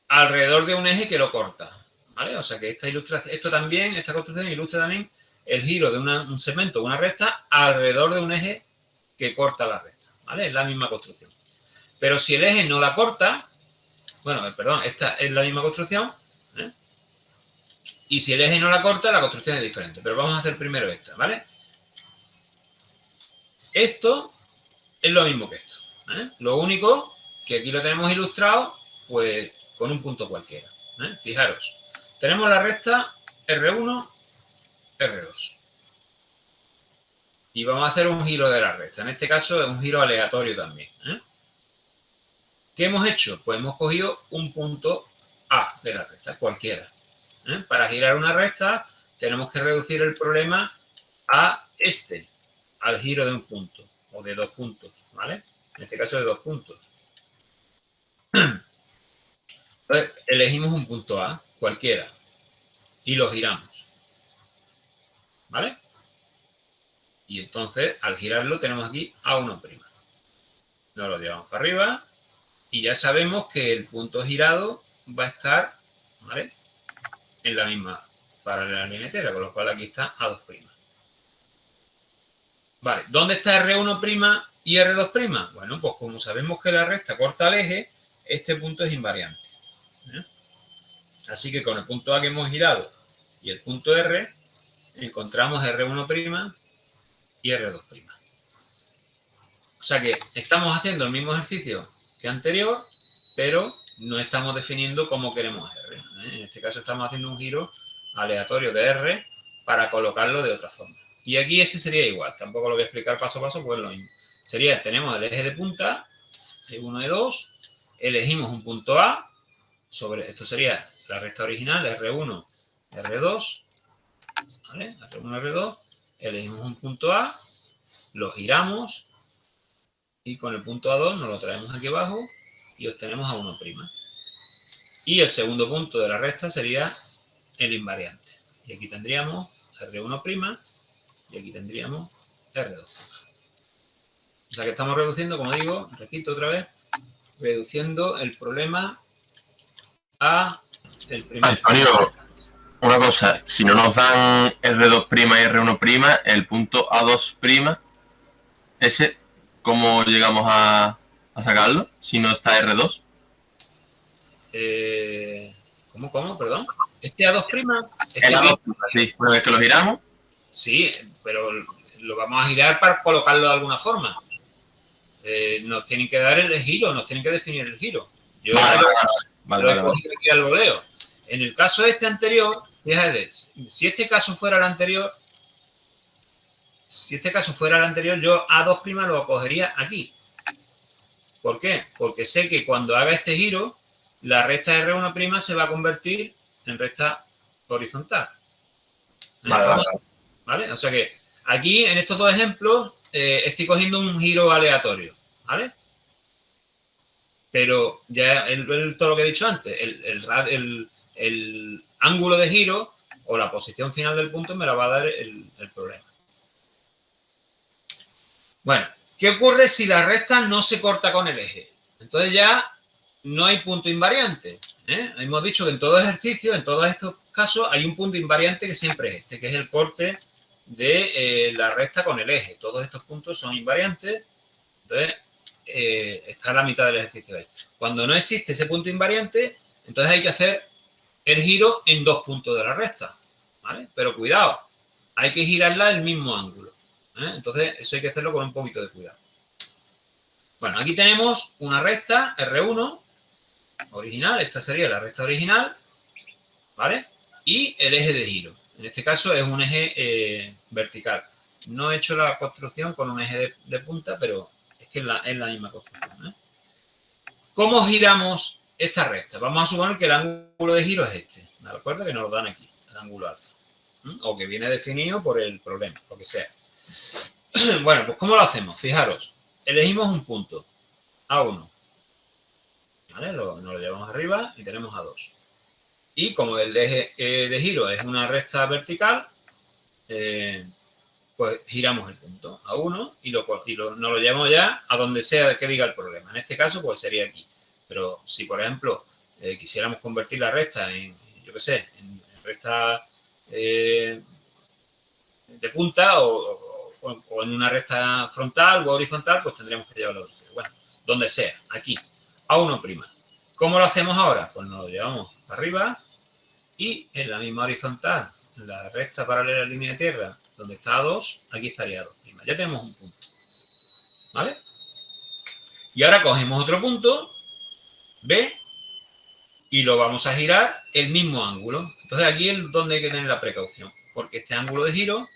alrededor de un eje que lo corta, ¿vale? O sea que esta construcción ilustra también el giro de un segmento, una recta, alrededor de un eje que corta la recta, ¿vale? Es la misma construcción. Pero si el eje no la corta, esta es la misma construcción, ¿eh? Y si el eje no la corta, la construcción es diferente. Pero vamos a hacer primero esta, ¿vale? Esto es lo mismo que esto, ¿eh? Lo único que aquí lo tenemos ilustrado, pues, con un punto cualquiera, ¿eh? Fijaros, tenemos la recta R1, R2. Y vamos a hacer un giro de la recta. En este caso es un giro aleatorio también, ¿eh? ¿Qué hemos hecho? Pues hemos cogido un punto A de la recta, cualquiera, ¿eh? Para girar una recta tenemos que reducir el problema a al giro de un punto o de dos puntos, ¿vale? En este caso de dos puntos. Entonces elegimos un punto A, cualquiera, y lo giramos, ¿vale? Y entonces al girarlo tenemos aquí A1'. nos lo llevamos para arriba y ya sabemos que el punto girado va a estar, ¿vale?, en la misma paralela lineal, con lo cual aquí está A2'. Vale, ¿dónde está R1' y R2'? Bueno, pues como sabemos que la recta corta el eje, este punto es invariante. Así que con el punto A que hemos girado y el punto R, encontramos R1' y R2'. O sea que estamos haciendo el mismo ejercicio que anterior, pero no estamos definiendo cómo queremos R. En este caso estamos haciendo un giro aleatorio de R para colocarlo de otra forma. Y aquí este sería igual, tampoco lo voy a explicar paso a paso, pues lo mismo. Sería, tenemos el eje de punta, E1, E2, elegimos un punto A, sobre esto sería la recta original, R1, R2, ¿vale? R1, R2, elegimos un punto A, lo giramos, y con el punto A2 nos lo traemos aquí abajo y obtenemos A1'. Y el segundo punto de la recta sería el invariante. Y aquí tendríamos R1' y aquí tendríamos R2'. O sea que estamos reduciendo, como digo, repito otra vez, reduciendo el problema a el primer. Antonio, una cosa, si no nos dan R2' y R1', el punto A2', ese, ¿cómo llegamos a sacarlo si no está R2? ¿Cómo? Perdón. Este A2', El A2', sí, una vez que lo giramos. Sí, pero lo vamos a girar para colocarlo de alguna forma. Nos tienen que dar el giro, nos tienen que definir el giro. Yo lo he cogido aquí al voleo. En el caso este anterior, fíjate, si este caso fuera el anterior, yo A2' lo cogería aquí. ¿Por qué? Porque sé que cuando haga este giro, la recta R1' se va a convertir en recta horizontal. ¿Vale? O sea que aquí, en estos dos ejemplos, estoy cogiendo un giro aleatorio, ¿vale? Pero ya todo lo que he dicho antes, el ángulo de giro o la posición final del punto me la va a dar el problema. Bueno, ¿qué ocurre si la recta no se corta con el eje? Entonces ya no hay punto invariante. Hemos dicho que en todo ejercicio, en todos estos casos, hay un punto invariante que siempre es este, que es el corte de la recta con el eje. Todos estos puntos son invariantes. Entonces, está a la mitad del ejercicio ahí. Cuando no existe ese punto invariante, entonces hay que hacer el giro en dos puntos de la recta, ¿vale? Pero cuidado, hay que girarla el mismo ángulo. Entonces, eso hay que hacerlo con un poquito de cuidado. Bueno, aquí tenemos una recta R1 original, esta sería la recta original, ¿vale? Y el eje de giro. En este caso es un eje vertical. No he hecho la construcción con un eje de punta, pero es que es la misma construcción. ¿Cómo giramos esta recta? Vamos a suponer que el ángulo de giro es este. ¿De acuerdo? Que nos lo dan aquí, el ángulo alfa. O que viene definido por el problema, lo que sea. Bueno, pues ¿cómo lo hacemos? Fijaros, elegimos un punto, A1. ¿Vale? Nos lo llevamos arriba y tenemos A2. Y como el eje de giro es una recta vertical, pues giramos el punto A1 y nos lo llevamos ya a donde sea que diga el problema. En este caso, pues sería aquí. Pero si, por ejemplo, quisiéramos convertir la recta en, yo qué sé, en recta de punta o en una recta frontal o horizontal, pues tendríamos que llevarlo. Bueno, donde sea, aquí, A1'. ¿Cómo lo hacemos ahora? Pues nos lo llevamos arriba y en la misma horizontal, en la recta paralela a la línea de tierra, donde está A2, aquí estaría A2'. Ya tenemos un punto. ¿Vale? Y ahora cogemos otro punto, B, y lo vamos a girar el mismo ángulo. Entonces aquí es donde hay que tener la precaución, porque este ángulo de giro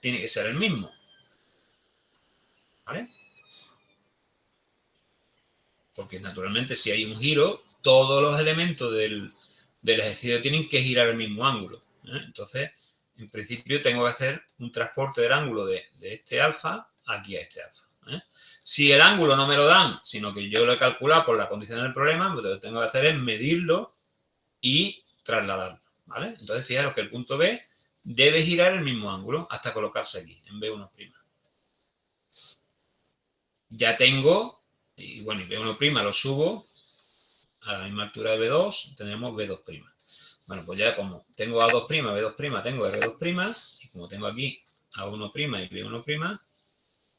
tiene que ser el mismo. ¿Vale? Porque naturalmente si hay un giro, todos los elementos del ejercicio tienen que girar el mismo ángulo. Entonces, en principio tengo que hacer un transporte del ángulo de este alfa aquí a este alfa. Si el ángulo no me lo dan, sino que yo lo he calculado por la condición del problema, pues lo que tengo que hacer es medirlo y trasladarlo. ¿Vale? Entonces, fijaros que el punto B debe girar el mismo ángulo hasta colocarse aquí, en B1'. ya tengo, y bueno, y B1' lo subo a la misma altura de B2, tendremos B2'. Bueno, pues ya como tengo A2', B2', tengo R2', y como tengo aquí A1' y B1',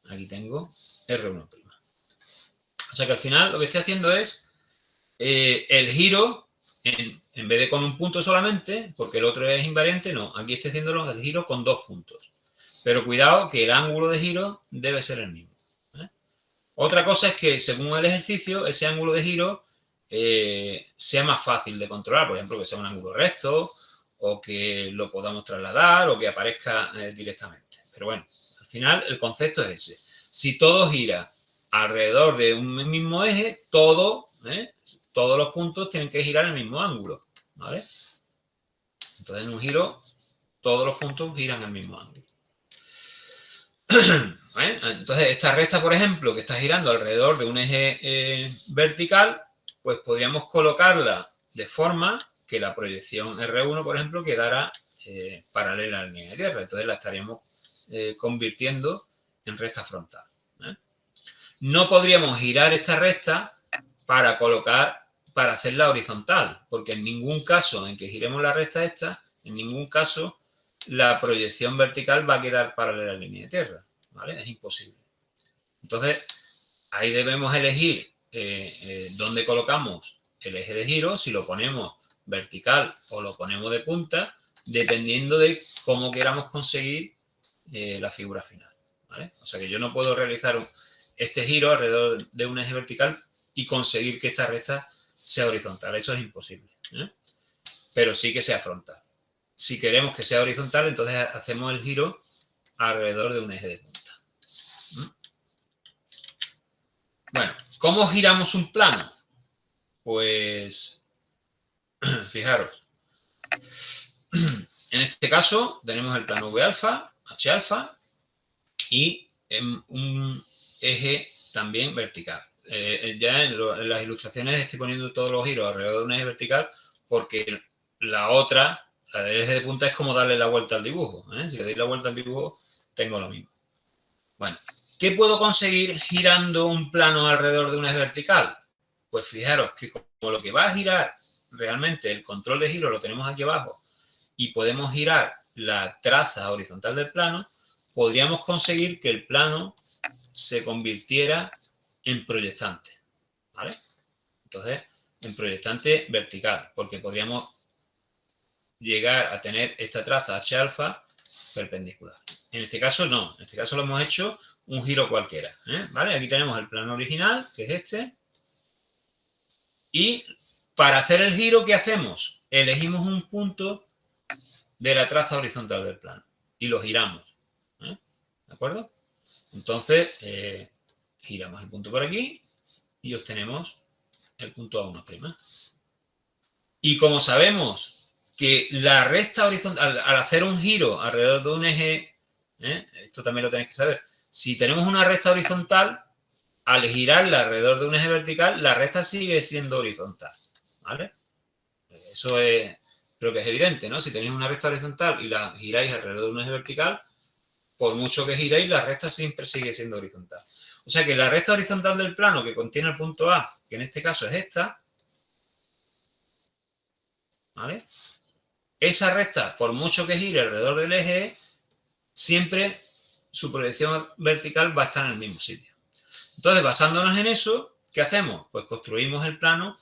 aquí tengo R1'. O sea que al final lo que estoy haciendo es el giro, en vez de con un punto solamente, porque el otro es invariante, no, aquí estoy haciendo el giro con 2 puntos. Pero cuidado que el ángulo de giro debe ser el mismo. Otra cosa es que según el ejercicio, ese ángulo de giro sea más fácil de controlar, por ejemplo, que sea un ángulo recto, o que lo podamos trasladar, o que aparezca directamente. Pero bueno, al final el concepto es ese. Si todo gira alrededor de un mismo eje, todos los puntos tienen que girar en el mismo ángulo, ¿vale? Entonces, en un giro, todos los puntos giran al mismo ángulo. Entonces, esta recta, por ejemplo, que está girando alrededor de un eje vertical, pues podríamos colocarla de forma que la proyección R1, por ejemplo, quedara paralela a la línea de tierra. Entonces, la estaríamos convirtiendo en recta frontal. No podríamos girar esta recta para hacerla horizontal, porque en ningún caso en que giremos la recta esta, en ningún caso la proyección vertical va a quedar paralela a la línea de tierra, ¿vale? Es imposible. Entonces, ahí debemos elegir dónde colocamos el eje de giro, si lo ponemos vertical o lo ponemos de punta, dependiendo de cómo queramos conseguir la figura final, ¿vale? O sea que yo no puedo realizar este giro alrededor de un eje vertical y conseguir que esta recta sea horizontal. Eso es imposible, pero sí que sea frontal. Si queremos que sea horizontal, entonces hacemos el giro alrededor de un eje de punta. Bueno, ¿cómo giramos un plano? Pues, fijaros, en este caso tenemos el plano V alfa, H alfa y un eje también vertical. Ya en las ilustraciones estoy poniendo todos los giros alrededor de un eje vertical porque la otra, la del eje de punta, es como darle la vuelta al dibujo. Si le doy la vuelta al dibujo, tengo lo mismo. Bueno, ¿qué puedo conseguir girando un plano alrededor de un eje vertical? Pues fijaros que como lo que va a girar realmente, el control de giro lo tenemos aquí abajo y podemos girar la traza horizontal del plano, podríamos conseguir que el plano se convirtiera en proyectante, ¿vale? Entonces, en proyectante vertical, porque podríamos llegar a tener esta traza H alfa perpendicular. En este caso no, en este caso lo hemos hecho un giro cualquiera, ¿vale? Aquí tenemos el plano original, que es este, y para hacer el giro, ¿qué hacemos? Elegimos un punto de la traza horizontal del plano y lo giramos, ¿de acuerdo? Entonces, giramos el punto por aquí y obtenemos el punto A1'. Y como sabemos que la recta horizontal, al hacer un giro alrededor de un eje, esto también lo tenéis que saber, si tenemos una recta horizontal, al girarla alrededor de un eje vertical, la recta sigue siendo horizontal, ¿vale? Eso creo que es evidente, ¿no? Si tenéis una recta horizontal y la giráis alrededor de un eje vertical, por mucho que giréis, la recta siempre sigue siendo horizontal. O sea que la recta horizontal del plano que contiene el punto A, que en este caso es esta, ¿vale? Esa recta, por mucho que gire alrededor del eje, siempre su proyección vertical va a estar en el mismo sitio. Entonces, basándonos en eso, ¿qué hacemos? Pues construimos el plano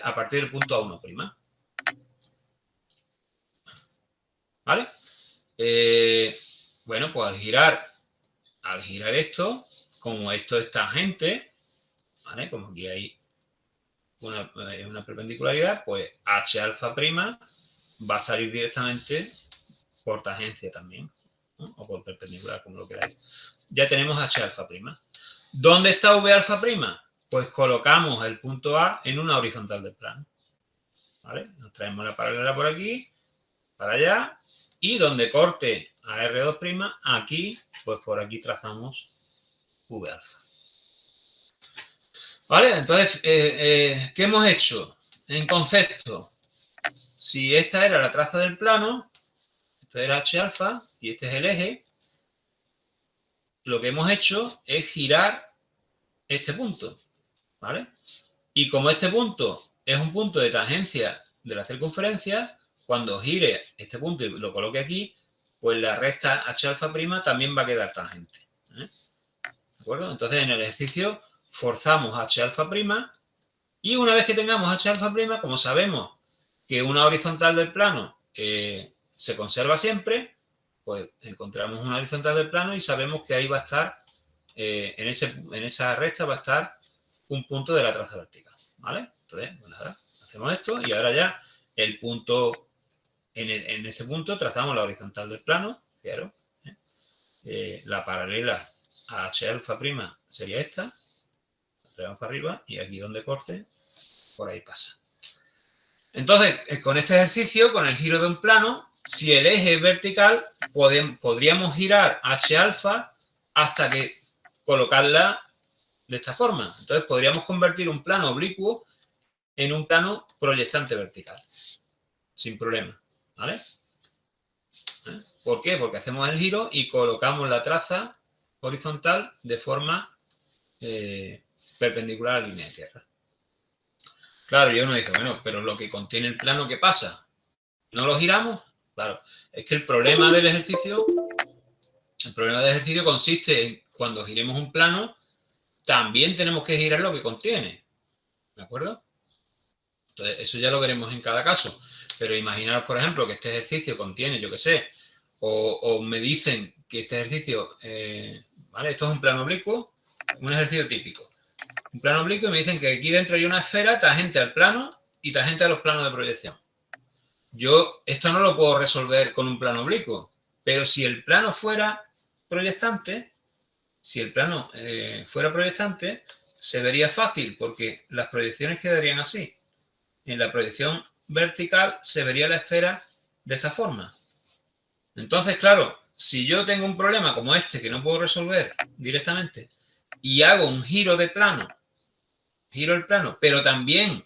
a partir del punto A1'. ¿Vale? Bueno, pues al girar esto, como esto es tangente, ¿vale? Como aquí hay una perpendicularidad, pues H alfa prima va a salir directamente por tangencia también, ¿no? O por perpendicular, como lo queráis. Ya tenemos H alfa prima. ¿Dónde está V alfa prima? Pues colocamos el punto A en una horizontal del plano, ¿vale? Nos traemos la paralela por aquí, para allá, y donde corte a R2', aquí, pues por aquí trazamos V alfa. ¿Vale? Entonces, ¿qué hemos hecho? En concepto, si esta era la traza del plano, esto era H alfa y este es el eje, lo que hemos hecho es girar este punto, ¿vale? Y como este punto es un punto de tangencia de la circunferencia, cuando gire este punto y lo coloque aquí, pues la recta h alfa prima también va a quedar tangente. ¿De acuerdo? Entonces, en el ejercicio forzamos h alfa prima y una vez que tengamos h alfa prima, como sabemos que una horizontal del plano se conserva siempre, pues encontramos una horizontal del plano y sabemos que ahí va a estar, en esa recta va a estar un punto de la traza vertical, ¿vale? Entonces, bueno, ahora hacemos esto y ahora ya el punto, en este punto trazamos la horizontal del plano, fijaros, la paralela a h alfa prima sería esta, la traemos para arriba y aquí donde corte, por ahí pasa. Entonces, con este ejercicio, con el giro de un plano, si el eje es vertical, podríamos girar h alfa hasta que colocarla de esta forma. Entonces, podríamos convertir un plano oblicuo en un plano proyectante vertical, sin problema, ¿vale? ¿Por qué? Porque hacemos el giro y colocamos la traza horizontal de forma perpendicular a la línea de tierra. Claro, y uno dice, bueno, pero lo que contiene el plano, ¿qué pasa? ¿No lo giramos? Claro, es que el problema del ejercicio consiste en cuando giremos un plano, también tenemos que girar lo que contiene, ¿de acuerdo? Entonces, eso ya lo veremos en cada caso, pero imaginaros, por ejemplo, que este ejercicio contiene, yo qué sé, o me dicen que este ejercicio, ¿vale? Esto es un plano oblicuo, un ejercicio típico. Un plano oblicuo y me dicen que aquí dentro hay una esfera tangente al plano y tangente a los planos de proyección. Yo esto no lo puedo resolver con un plano oblicuo, pero si el plano fuera proyectante, se vería fácil porque las proyecciones quedarían así. En la proyección vertical se vería la esfera de esta forma. Entonces, claro, si yo tengo un problema como este que no puedo resolver directamente y hago un giro de plano, giro el plano, pero también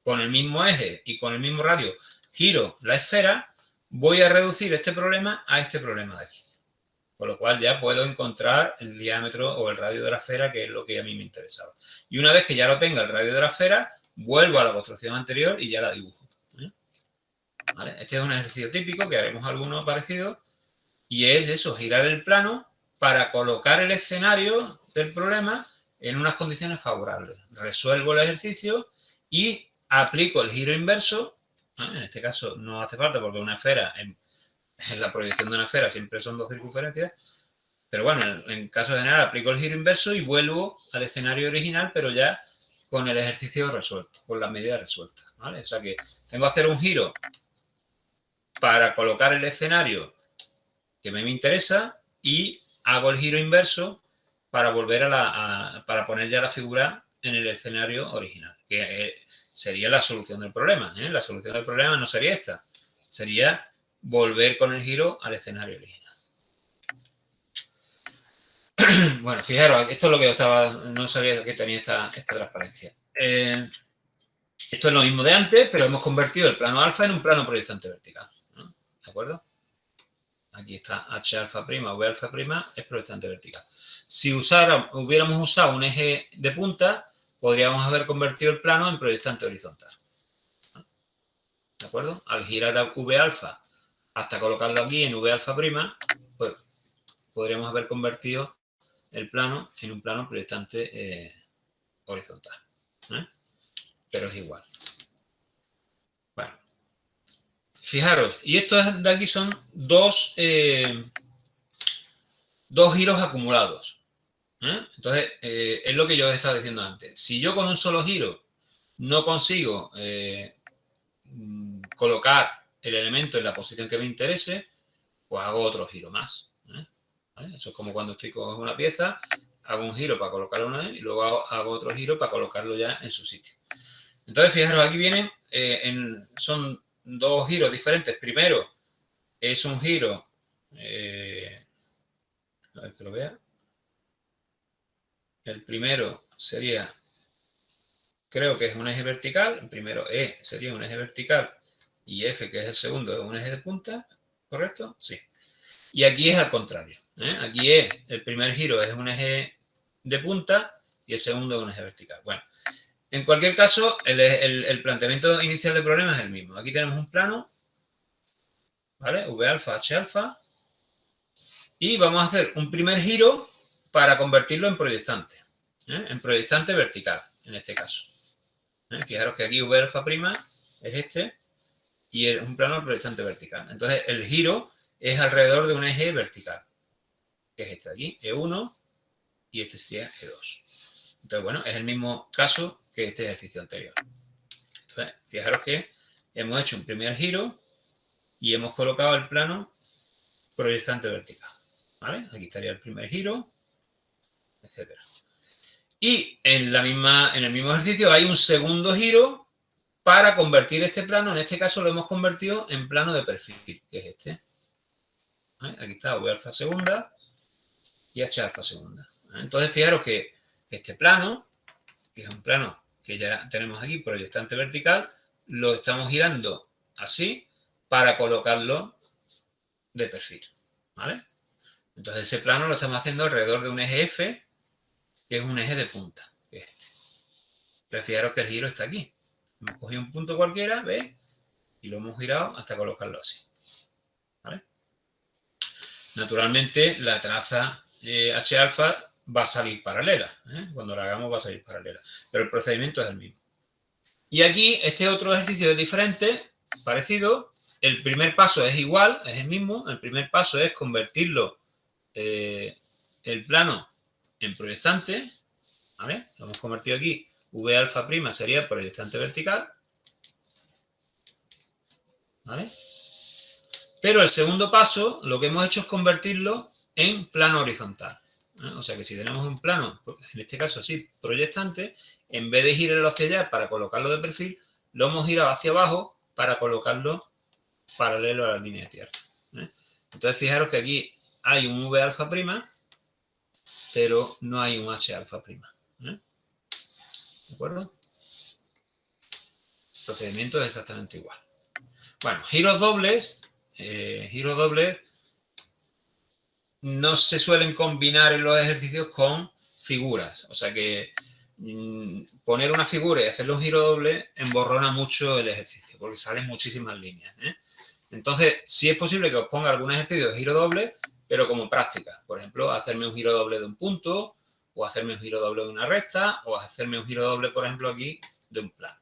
con el mismo eje y con el mismo radio giro la esfera, voy a reducir este problema a este problema de aquí. Con lo cual ya puedo encontrar el diámetro o el radio de la esfera, que es lo que a mí me interesaba. Y una vez que ya lo tenga el radio de la esfera, vuelvo a la construcción anterior y ya la dibujo. ¿Vale? Este es un ejercicio típico que haremos alguno parecido y es eso, girar el plano para colocar el escenario del problema en unas condiciones favorables. Resuelvo el ejercicio y aplico el giro inverso. En este caso no hace falta porque una esfera, en la proyección de una esfera siempre son dos circunferencias, pero bueno, en caso general aplico el giro inverso y vuelvo al escenario original, pero ya con el ejercicio resuelto, con las medidas resueltas, ¿vale? O sea que tengo que hacer un giro para colocar el escenario que me interesa y hago el giro inverso para volver para poner ya la figura en el escenario original, que sería la solución del problema. La solución del problema no sería esta, sería volver con el giro al escenario original. Bueno, fijaros, esto es lo que yo no sabía que tenía esta transparencia. Esto es lo mismo de antes, pero hemos convertido el plano alfa en un plano proyectante vertical, ¿no? ¿De acuerdo? Aquí está H alfa prima, V alfa prima, es proyectante vertical. Si hubiéramos usado un eje de punta, podríamos haber convertido el plano en proyectante horizontal. ¿De acuerdo? Al girar a V alfa hasta colocarlo aquí en V alfa prima, pues podríamos haber convertido el plano en un plano proyectante horizontal. Pero es igual. Bueno. Fijaros, y estos de aquí son dos giros acumulados. Entonces, es lo que yo he estado diciendo antes. Si yo con un solo giro no consigo colocar el elemento en la posición que me interese, pues hago otro giro más. ¿Vale? Eso es como cuando estoy con una pieza, hago un giro para colocarlo y luego hago otro giro para colocarlo ya en su sitio. Entonces, fijaros, aquí vienen, son dos giros diferentes. Primero, es un giro, a ver que lo vea. El primero sería, creo que es un eje vertical. El primero E sería un eje vertical y F, que es el segundo, es un eje de punta. ¿Correcto? Sí. Y aquí es al contrario. Aquí el primer giro es un eje de punta y el segundo es un eje vertical. Bueno, en cualquier caso, el planteamiento inicial del problema es el mismo. Aquí tenemos un plano, ¿vale? V alfa, H alfa, y vamos a hacer un primer giro para convertirlo en proyectante, en proyectante vertical, en este caso. Fijaros que aquí V alfa prima es este, y es un plano proyectante vertical. Entonces, el giro es alrededor de un eje vertical, que es este de aquí, E1, y este sería E2. Entonces, bueno, es el mismo caso que este ejercicio anterior. Entonces, fijaros que hemos hecho un primer giro y hemos colocado el plano proyectante vertical. ¿Vale? Aquí estaría el primer giro, etcétera. Y en el mismo ejercicio hay un segundo giro para convertir este plano, en este caso lo hemos convertido en plano de perfil, que es este. ¿Vale? Aquí está V alfa segunda y H alfa segunda. Entonces, fijaros que este plano, que es un plano que ya tenemos aquí, proyectante vertical, lo estamos girando así para colocarlo de perfil. ¿Vale? Entonces, ese plano lo estamos haciendo alrededor de un eje F, que es un eje de punta, que es este. Pero fijaros que el giro está aquí. Hemos cogido un punto cualquiera, ¿ves? Y lo hemos girado hasta colocarlo así. ¿Vale? Naturalmente, la traza H alfa va a salir paralela. Cuando la hagamos va a salir paralela. Pero el procedimiento es el mismo. Y aquí, este otro ejercicio es diferente, parecido. El primer paso es igual, es el mismo. El primer paso es convertirlo, el plano, en proyectante. ¿Vale? Lo hemos convertido aquí. V alfa prima sería proyectante vertical. ¿Vale? Pero el segundo paso, lo que hemos hecho es convertirlo en plano horizontal. O sea que si tenemos un plano, en este caso así, proyectante, en vez de girarlo hacia allá para colocarlo de perfil, lo hemos girado hacia abajo para colocarlo paralelo a la línea de tierra. Entonces fijaros que aquí hay un V alfa prima, pero no hay un H alfa prima. ¿De acuerdo? El procedimiento es exactamente igual. Bueno, giros dobles no se suelen combinar en los ejercicios con figuras. O sea que poner una figura y hacerle un giro doble emborrona mucho el ejercicio, porque salen muchísimas líneas. Entonces, sí es posible que os ponga algún ejercicio de giro doble, pero como práctica. Por ejemplo, hacerme un giro doble de un punto, o hacerme un giro doble de una recta, o hacerme un giro doble, por ejemplo, aquí, de un plano.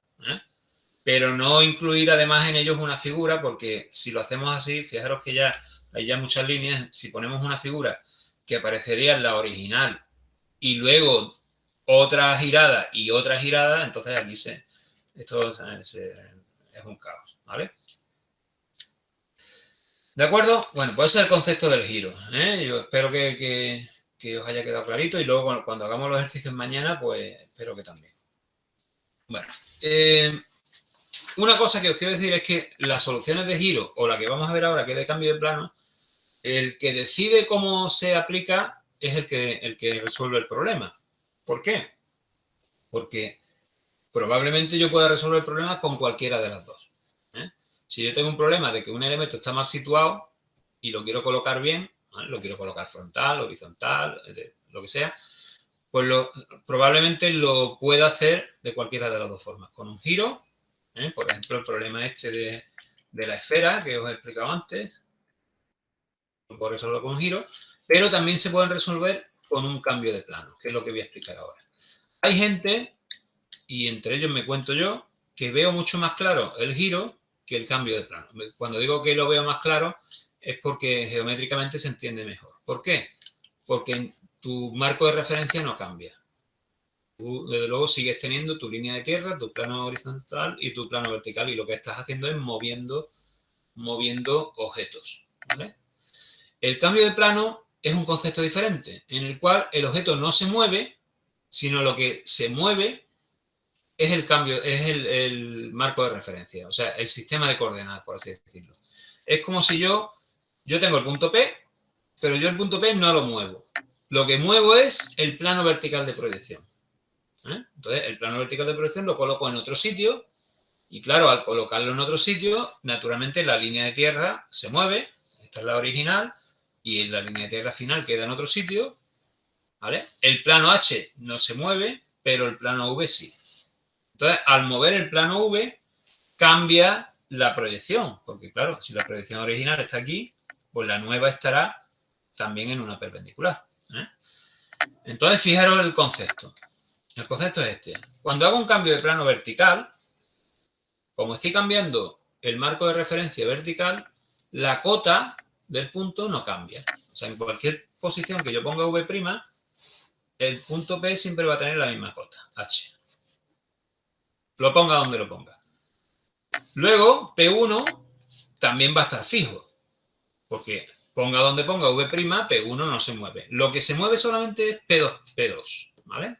Pero no incluir además en ellos una figura, porque si lo hacemos así, fijaros que ya hay ya muchas líneas. Si ponemos una figura que aparecería en la original y luego otra girada y otra girada, entonces aquí esto es un caos, ¿vale? ¿De acuerdo? Bueno, pues ese es el concepto del giro. Yo espero que os haya quedado clarito, y luego cuando hagamos los ejercicios mañana, pues espero que también. Bueno, una cosa que os quiero decir es que las soluciones de giro, o la que vamos a ver ahora, que es de cambio de plano, el que decide cómo se aplica es el que resuelve el problema. ¿Por qué? Porque probablemente yo pueda resolver el problema con cualquiera de las dos. Si yo tengo un problema de que un elemento está mal situado y lo quiero colocar bien, ¿vale? Lo quiero colocar frontal, horizontal, lo que sea, pues probablemente lo pueda hacer de cualquiera de las dos formas. Con un giro, por ejemplo, el problema este de la esfera que os he explicado antes, lo puedo resolver con un giro, pero también se pueden resolver con un cambio de plano, que es lo que voy a explicar ahora. Hay gente, y entre ellos me cuento yo, que veo mucho más claro el giro que el cambio de plano. Cuando digo que lo veo más claro es porque geométricamente se entiende mejor. ¿Por qué? Porque tu marco de referencia no cambia. Tú, desde luego, sigues teniendo tu línea de tierra, tu plano horizontal y tu plano vertical, y lo que estás haciendo es moviendo objetos, ¿vale? El cambio de plano es un concepto diferente, en el cual el objeto no se mueve, sino lo que se mueve es el cambio, es el marco de referencia, o sea, el sistema de coordenadas, por así decirlo. Es como si yo tengo el punto P, pero yo el punto P no lo muevo. Lo que muevo es el plano vertical de proyección. Entonces, el plano vertical de proyección lo coloco en otro sitio, y claro, al colocarlo en otro sitio, naturalmente la línea de tierra se mueve. Esta es la original, y la línea de tierra final queda en otro sitio, ¿vale? El plano H no se mueve, pero el plano V sí. Entonces, al mover el plano V, cambia la proyección, porque claro, si la proyección original está aquí, pues la nueva estará también en una perpendicular. Entonces, fijaros el concepto. El concepto es este. Cuando hago un cambio de plano vertical, como estoy cambiando el marco de referencia vertical, la cota del punto no cambia. O sea, en cualquier posición que yo ponga V', el punto P siempre va a tener la misma cota, H. Lo ponga donde lo ponga. Luego, P1 también va a estar fijo, porque ponga donde ponga V', P1 no se mueve. Lo que se mueve solamente es P2, ¿vale?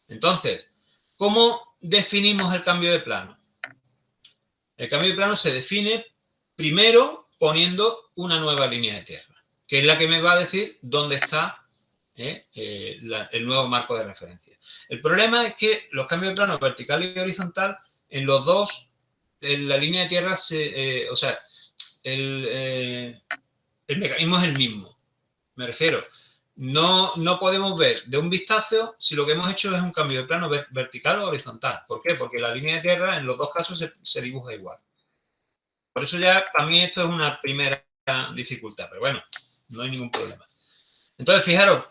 Entonces, ¿cómo definimos el cambio de plano? El cambio de plano se define primero poniendo una nueva línea de tierra, que es la que me va a decir dónde está el nuevo marco de referencia. El problema es que los cambios de plano vertical y horizontal, en los dos, en la línea de tierra, el mecanismo es el mismo. Me refiero, no podemos ver de un vistazo si lo que hemos hecho es un cambio de plano vertical o horizontal. ¿Por qué? Porque la línea de tierra en los dos casos se dibuja igual. Por eso ya para mí esto es una primera dificultad, pero bueno, no hay ningún problema. Entonces, fijaros,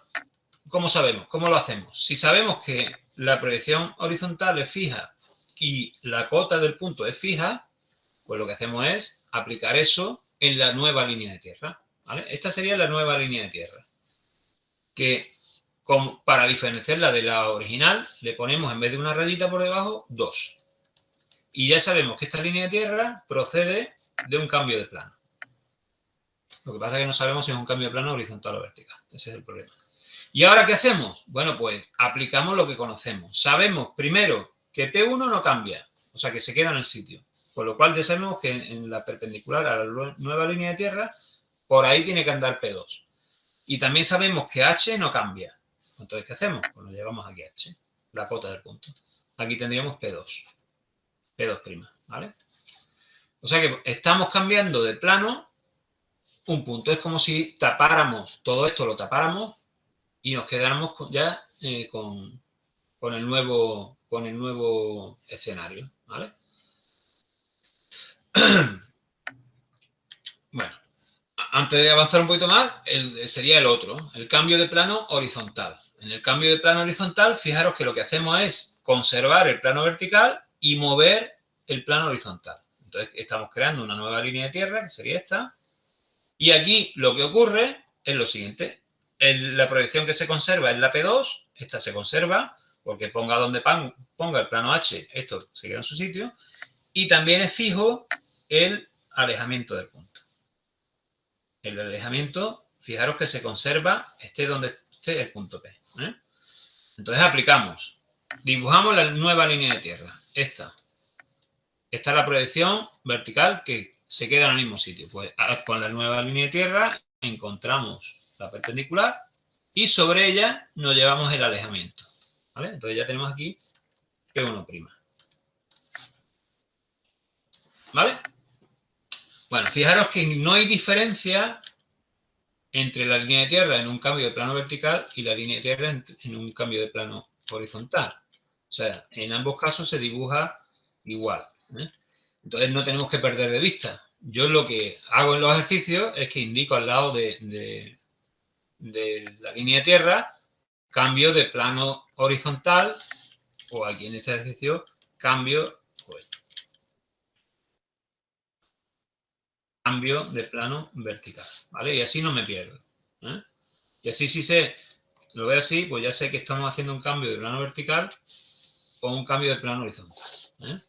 ¿cómo sabemos? ¿Cómo lo hacemos? Si sabemos que la proyección horizontal es fija y la cota del punto es fija, pues lo que hacemos es aplicar eso en la nueva línea de tierra, ¿vale? Esta sería la nueva línea de tierra, que para diferenciarla de la original le ponemos en vez de una rayita por debajo, 2. Y ya sabemos que esta línea de tierra procede de un cambio de plano. Lo que pasa es que no sabemos si es un cambio de plano horizontal o vertical. Ese es el problema. ¿Y ahora qué hacemos? Bueno, pues aplicamos lo que conocemos. Sabemos primero que P1 no cambia, o sea que se queda en el sitio. Con lo cual ya sabemos que en la perpendicular a la nueva línea de tierra, por ahí tiene que andar P2. Y también sabemos que H no cambia. Entonces, ¿qué hacemos? Pues nos llevamos aquí a H, la cota del punto. Aquí tendríamos P2. P2', ¿vale? O sea que estamos cambiando de plano un punto. Es como si tapáramos, todo esto lo tapáramos y nos quedáramos ya con el nuevo escenario, ¿vale? Bueno, antes de avanzar un poquito más, sería el otro, el cambio de plano horizontal. En el cambio de plano horizontal, fijaros que lo que hacemos es conservar el plano vertical y mover el plano horizontal. Entonces, estamos creando una nueva línea de tierra, que sería esta. Y aquí lo que ocurre es lo siguiente. La proyección que se conserva es la P2. Esta se conserva porque ponga donde ponga el plano H, esto se queda en su sitio. Y también es fijo el alejamiento del punto. El alejamiento, fijaros que se conserva, esté donde esté el punto P. Entonces aplicamos. Dibujamos la nueva línea de tierra. Esta es la proyección vertical que se queda en el mismo sitio. Pues con la nueva línea de tierra encontramos la perpendicular y sobre ella nos llevamos el alejamiento, ¿vale? Entonces ya tenemos aquí P1'. ¿Vale? Bueno, fijaros que no hay diferencia entre la línea de tierra en un cambio de plano vertical y la línea de tierra en un cambio de plano horizontal. O sea, en ambos casos se dibuja igual. Entonces no tenemos que perder de vista. Yo lo que hago en los ejercicios es que indico al lado de la línea de tierra cambio de plano horizontal o aquí en este ejercicio cambio de plano vertical, ¿vale? Y así no me pierdo. Y así si lo veo así, pues ya sé que estamos haciendo un cambio de plano vertical o un cambio de plano horizontal. ¿De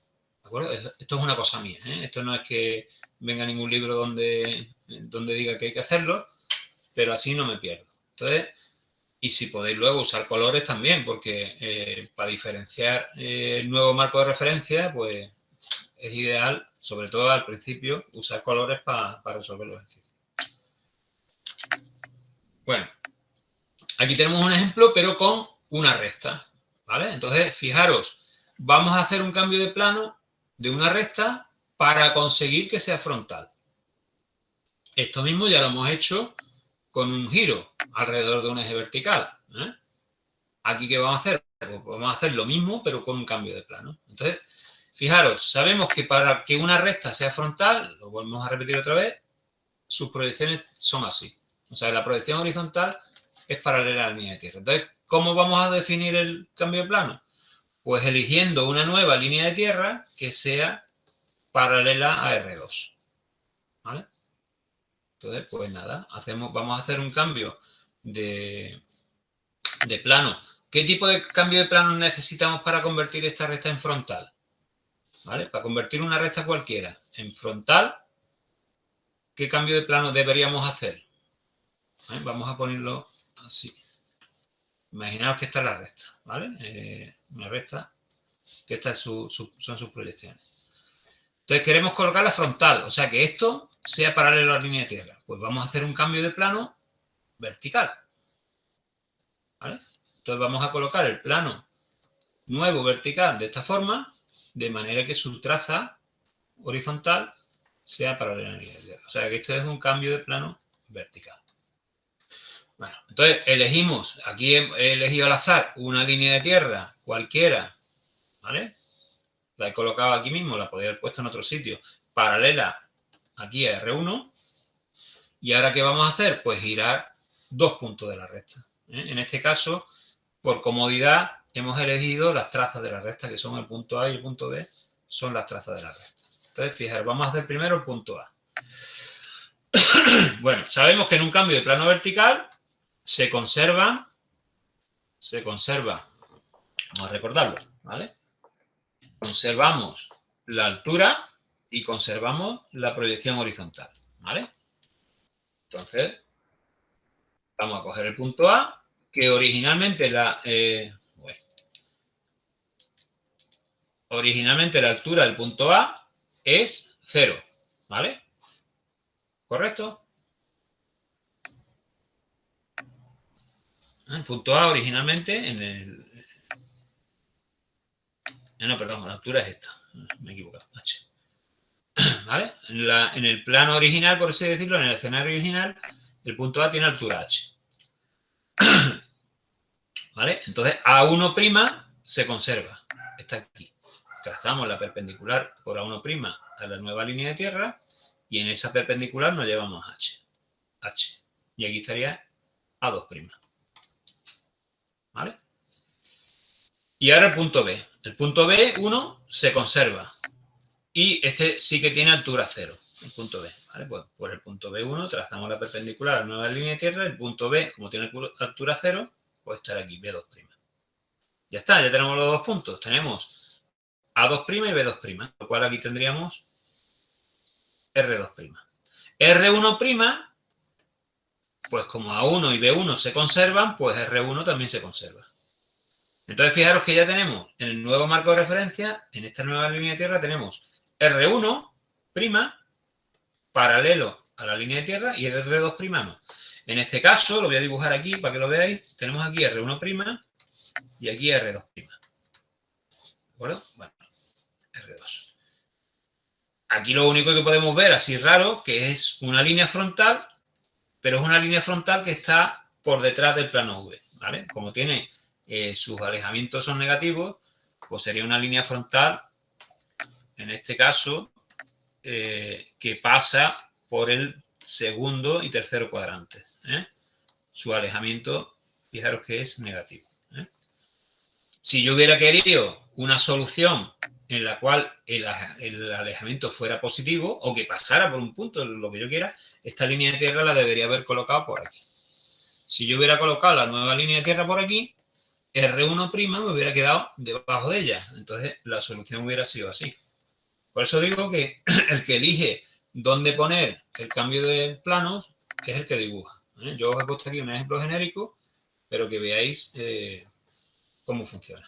acuerdo? Esto es una cosa mía, Esto no es que venga ningún libro donde diga que hay que hacerlo, pero así no me pierdo. Entonces, y si podéis luego usar colores también, porque para diferenciar el nuevo marco de referencia, pues es ideal, sobre todo al principio, usar colores para resolver los ejercicios. Bueno, aquí tenemos un ejemplo, pero con una recta, ¿vale? Entonces, fijaros, vamos a hacer un cambio de plano de una recta para conseguir que sea frontal. Esto mismo ya lo hemos hecho con un giro alrededor de un eje vertical. ¿eh? ¿Aquí qué vamos a hacer? Pues vamos a hacer lo mismo, pero con un cambio de plano. Entonces, fijaros, sabemos que para que una recta sea frontal, lo volvemos a repetir otra vez, sus proyecciones son así. O sea, la proyección horizontal es paralela a la línea de tierra. Entonces, ¿cómo vamos a definir el cambio de plano? Pues eligiendo una nueva línea de tierra que sea paralela a R2. ¿Vale? Entonces, pues nada, vamos a hacer un cambio de plano. ¿Qué tipo de cambio de plano necesitamos para convertir esta recta en frontal? ¿Vale? Para convertir una recta cualquiera en frontal, ¿qué cambio de plano deberíamos hacer? ¿Vale? Vamos a ponerlo así. Imaginaos que esta es la recta, ¿vale? Una recta que estas son sus proyecciones. Entonces queremos colocarla frontal, o sea que esto sea paralelo a la línea de tierra. Pues vamos a hacer un cambio de plano vertical, ¿vale? Entonces vamos a colocar el plano nuevo vertical de esta forma, de manera que su traza horizontal sea paralela a la línea de tierra. O sea que esto es un cambio de plano vertical. Bueno, entonces elegimos, aquí he elegido al azar una línea de tierra cualquiera, ¿vale? La he colocado aquí mismo, la podría haber puesto en otro sitio, paralela aquí a R1. ¿Y ahora qué vamos a hacer? Pues girar 2 puntos de la recta. En este caso, por comodidad, hemos elegido las trazas de la recta, que son el punto A y el punto B, son las trazas de la recta. Entonces, fijaros, vamos a hacer primero el punto A. Bueno, sabemos que en un cambio de plano vertical se conserva, vamos a recordarlo, ¿vale? Conservamos la altura y conservamos la proyección horizontal, ¿vale? Entonces, vamos a coger el punto A, que originalmente la altura del punto A es 0, ¿vale? ¿Correcto? El punto A originalmente en el... No, perdón, la altura es esta. Me he equivocado. H. ¿Vale? En el plano original, por así decirlo, en el escenario original, el punto A tiene altura H. ¿Vale? Entonces, A1' se conserva. Está aquí. Trazamos la perpendicular por A1' a la nueva línea de tierra y en esa perpendicular nos llevamos H. Y aquí estaría A2'. ¿Vale? Y ahora el punto B. El punto B1 se conserva. Y este sí que tiene altura 0, el punto B. ¿Vale? Pues por el punto B1 trazamos la perpendicular a la nueva línea de tierra. El punto B, como tiene altura 0, puede estar aquí, B2'. Ya está, ya tenemos los dos puntos. Tenemos A2' y B2', lo cual aquí tendríamos R2'. R1', pues como A1 y B1 se conservan, pues R1 también se conserva. Entonces, fijaros que ya tenemos en el nuevo marco de referencia, en esta nueva línea de tierra, tenemos R1' paralelo a la línea de tierra y el R2' no. En este caso, lo voy a dibujar aquí para que lo veáis, tenemos aquí R1' y aquí R2'. ¿De acuerdo? Bueno, R2. Aquí lo único que podemos ver, así raro, que es una línea frontal, pero es una línea frontal que está por detrás del plano V, ¿vale? Como tiene sus alejamientos son negativos, pues sería una línea frontal, en este caso, que pasa por el segundo y tercer cuadrante. Su alejamiento, fijaros que es negativo. Si yo hubiera querido una solución en la cual el alejamiento fuera positivo o que pasara por un punto, lo que yo quiera, esta línea de tierra la debería haber colocado por aquí. Si yo hubiera colocado la nueva línea de tierra por aquí, R1' me hubiera quedado debajo de ella. Entonces, la solución hubiera sido así. Por eso digo que el que elige dónde poner el cambio de planos es el que dibuja. Yo os he puesto aquí un ejemplo genérico, pero que veáis cómo funciona.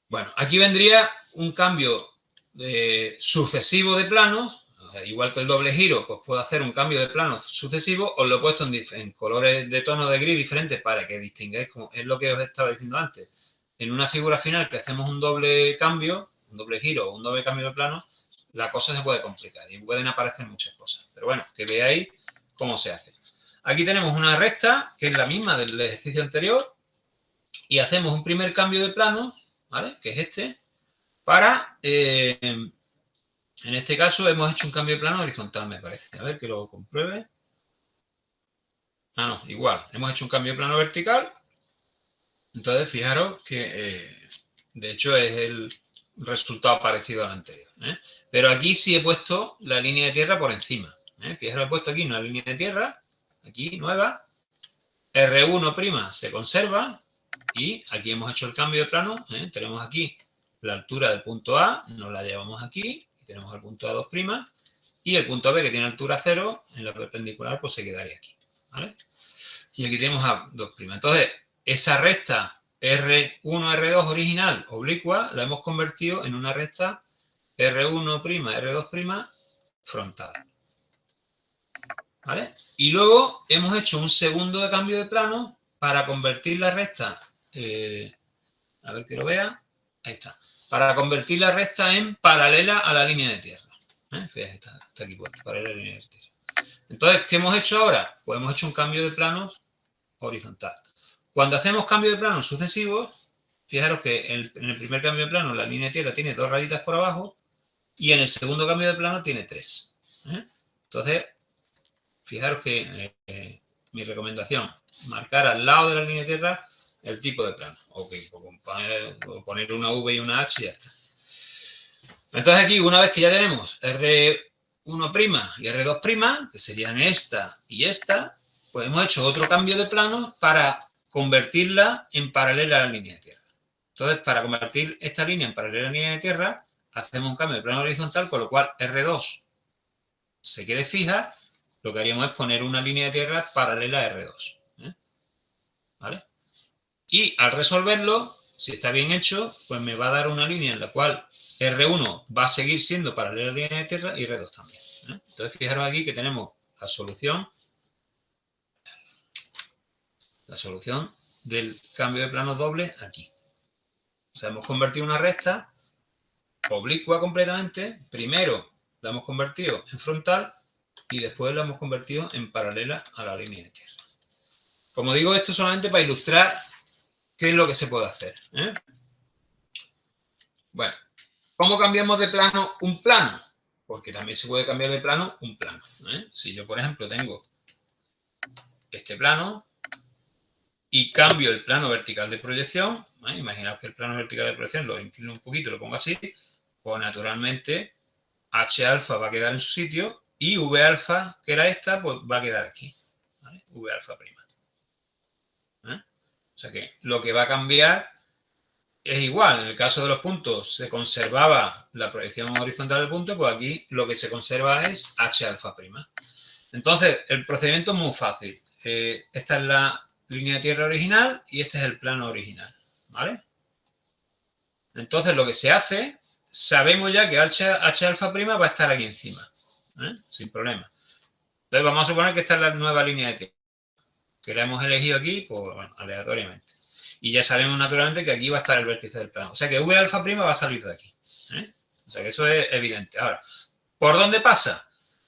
Bueno, aquí vendría un cambio sucesivo de planos. Igual que el doble giro, pues puedo hacer un cambio de plano sucesivo. Os lo he puesto en colores de tono de gris diferentes para que distingáis, como es lo que os estaba diciendo antes. En una figura final que hacemos un doble cambio, un doble giro o un doble cambio de plano, la cosa se puede complicar y pueden aparecer muchas cosas. Pero bueno, que veáis cómo se hace. aquí tenemos una recta que es la misma del ejercicio anterior y hacemos un primer cambio de plano, ¿vale? Que es este, para, en este caso hemos hecho un cambio de plano horizontal, me parece. A ver que lo compruebe. Ah, no, igual, hemos hecho un cambio de plano vertical. Entonces, fijaros que, de hecho, es el resultado parecido al anterior, ¿eh? Pero aquí sí he puesto la línea de tierra por encima, ¿eh? Fijaros, he puesto aquí una línea de tierra, aquí, nueva. R1' se conserva y aquí hemos hecho el cambio de plano, ¿eh? Tenemos aquí la altura del punto A, nos la llevamos aquí, y tenemos el punto A2', y el punto B, que tiene altura 0, en la perpendicular, pues se quedaría aquí, ¿vale? Y aquí tenemos A2'. Entonces, esa recta R1, R2 original, oblicua, la hemos convertido en una recta R1', R2' frontal, ¿vale? Y luego hemos hecho un segundo de cambio de plano para convertir la recta, a ver que lo vea, ahí está, para convertir la recta en paralela a la línea de tierra. Fíjate, está aquí puesto, paralela a la línea de tierra. Entonces, ¿qué hemos hecho ahora? Pues hemos hecho un cambio de planos horizontal. Cuando hacemos cambio de planos sucesivos, fijaros que en el primer cambio de plano la línea de tierra tiene 2 rayitas por abajo y en el segundo cambio de plano tiene 3. Entonces, fijaros que mi recomendación, marcar al lado de la línea de tierra el tipo de plano. Ok, o poner una V y una H y ya está. Entonces aquí, una vez que ya tenemos R1' y R2', que serían esta y esta, pues hemos hecho otro cambio de plano para convertirla en paralela a la línea de tierra. Entonces, para convertir esta línea en paralela a la línea de tierra, hacemos un cambio de plano horizontal, con lo cual R2 se quede fija. Lo que haríamos es poner una línea de tierra paralela a R2. ¿Vale? Y al resolverlo, si está bien hecho, pues me va a dar una línea en la cual R1 va a seguir siendo paralela a la línea de tierra y R2 también. Entonces, fijaros aquí que tenemos la solución del cambio de plano doble aquí. O sea, hemos convertido una recta oblicua completamente. Primero la hemos convertido en frontal y después la hemos convertido en paralela a la línea de tierra. Como digo, esto solamente para ilustrar qué es lo que se puede hacer. Bueno, ¿cómo cambiamos de plano un plano? Porque también se puede cambiar de plano un plano. Si yo, por ejemplo, tengo este plano y cambio el plano vertical de proyección, imaginaos que el plano vertical de proyección lo inclino un poquito, lo pongo así, pues naturalmente H alfa va a quedar en su sitio y V alfa, que era esta, pues va a quedar aquí, ¿vale? V alfa prima. O sea que lo que va a cambiar es igual. En el caso de los puntos se conservaba la proyección horizontal del punto, pues aquí lo que se conserva es H alfa prima. Entonces, el procedimiento es muy fácil. Esta es la línea de tierra original y este es el plano original, ¿vale? Entonces, lo que se hace, sabemos ya que H alfa prima va a estar aquí encima, sin problema. Entonces, vamos a suponer que esta es la nueva línea de tierra, que la hemos elegido aquí, pues, bueno, aleatoriamente. Y ya sabemos naturalmente que aquí va a estar el vértice del plano. O sea que V alfa prima va a salir de aquí. O sea que eso es evidente. Ahora, ¿por dónde pasa?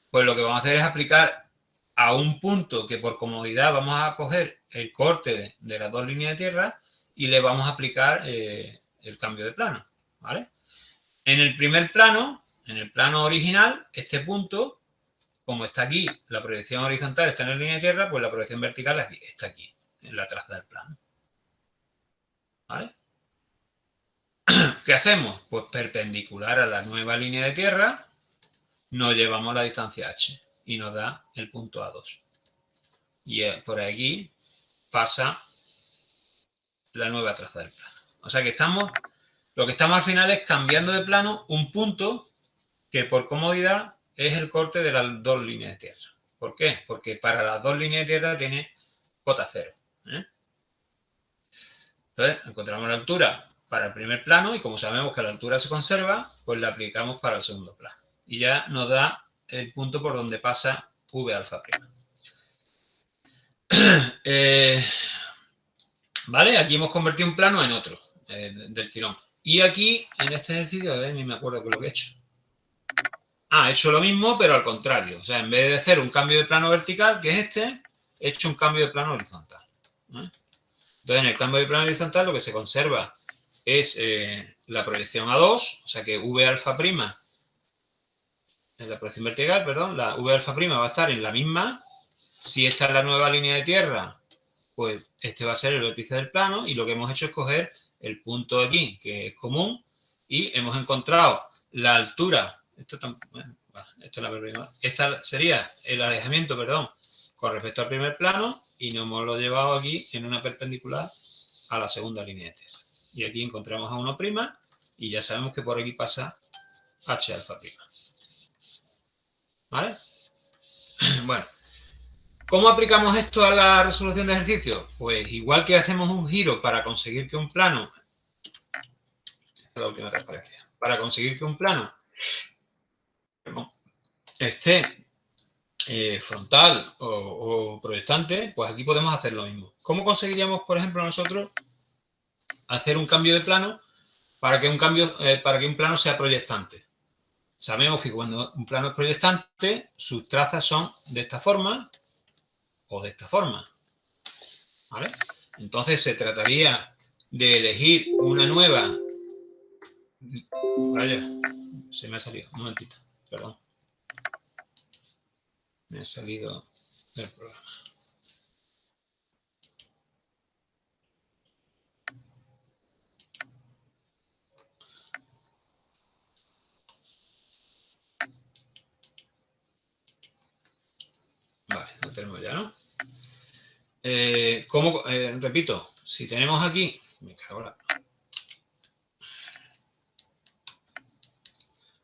Pues lo que vamos a hacer es aplicar a un punto que por comodidad vamos a coger el corte de las dos líneas de tierra y le vamos a aplicar el cambio de plano, ¿vale? En el primer plano, en el plano original, este punto, como está aquí, la proyección horizontal está en la línea de tierra, pues la proyección vertical está aquí, en la traza del plano. ¿Vale? ¿Qué hacemos? Pues perpendicular a la nueva línea de tierra, nos llevamos la distancia h y nos da el punto A2. Y por aquí pasa la nueva traza del plano. O sea que lo que estamos al final es cambiando de plano un punto que por comodidad es el corte de las dos líneas de tierra. ¿Por qué? Porque para las dos líneas de tierra tiene cota 0. Entonces, encontramos la altura para el primer plano y como sabemos que la altura se conserva, pues la aplicamos para el segundo plano. Y ya nos da el punto por donde pasa V alfa prima. ¿Vale? Aquí hemos convertido un plano en otro, del tirón. Y aquí, en este ejercicio, ni me acuerdo qué es lo que he hecho. He hecho lo mismo, pero al contrario. O sea, en vez de hacer un cambio de plano vertical, que es este, he hecho un cambio de plano horizontal. Entonces, en el cambio de plano horizontal lo que se conserva es la proyección A2, o sea que V alfa prima, en la proyección vertical, perdón, la V alfa prima va a estar en la misma. Si esta es la nueva línea de tierra, pues este va a ser el vértice del plano y lo que hemos hecho es coger el punto de aquí, que es común, y hemos encontrado la altura. Esta sería el alejamiento, perdón, con respecto al primer plano y nos hemos lo llevado aquí en una perpendicular a la segunda línea de tierra. Y aquí encontramos a 1' y ya sabemos que por aquí pasa H alfa prima. ¿Vale? Bueno, ¿cómo aplicamos esto a la resolución de ejercicios? Pues igual que hacemos un giro para conseguir que un plano... Esta es la última transparencia. Para conseguir que un plano esté frontal o proyectante, pues aquí podemos hacer lo mismo. ¿Cómo conseguiríamos, por ejemplo, nosotros hacer un cambio de plano para que un plano sea proyectante? Sabemos que cuando un plano es proyectante, sus trazas son de esta forma o de esta forma. ¿Vale? Entonces se trataría de elegir una nueva... Vaya, se me ha salido. Un momentito, perdón. Me ha salido del programa. Vale, lo tenemos ya, ¿no? Repito, si tenemos aquí... Me cago la...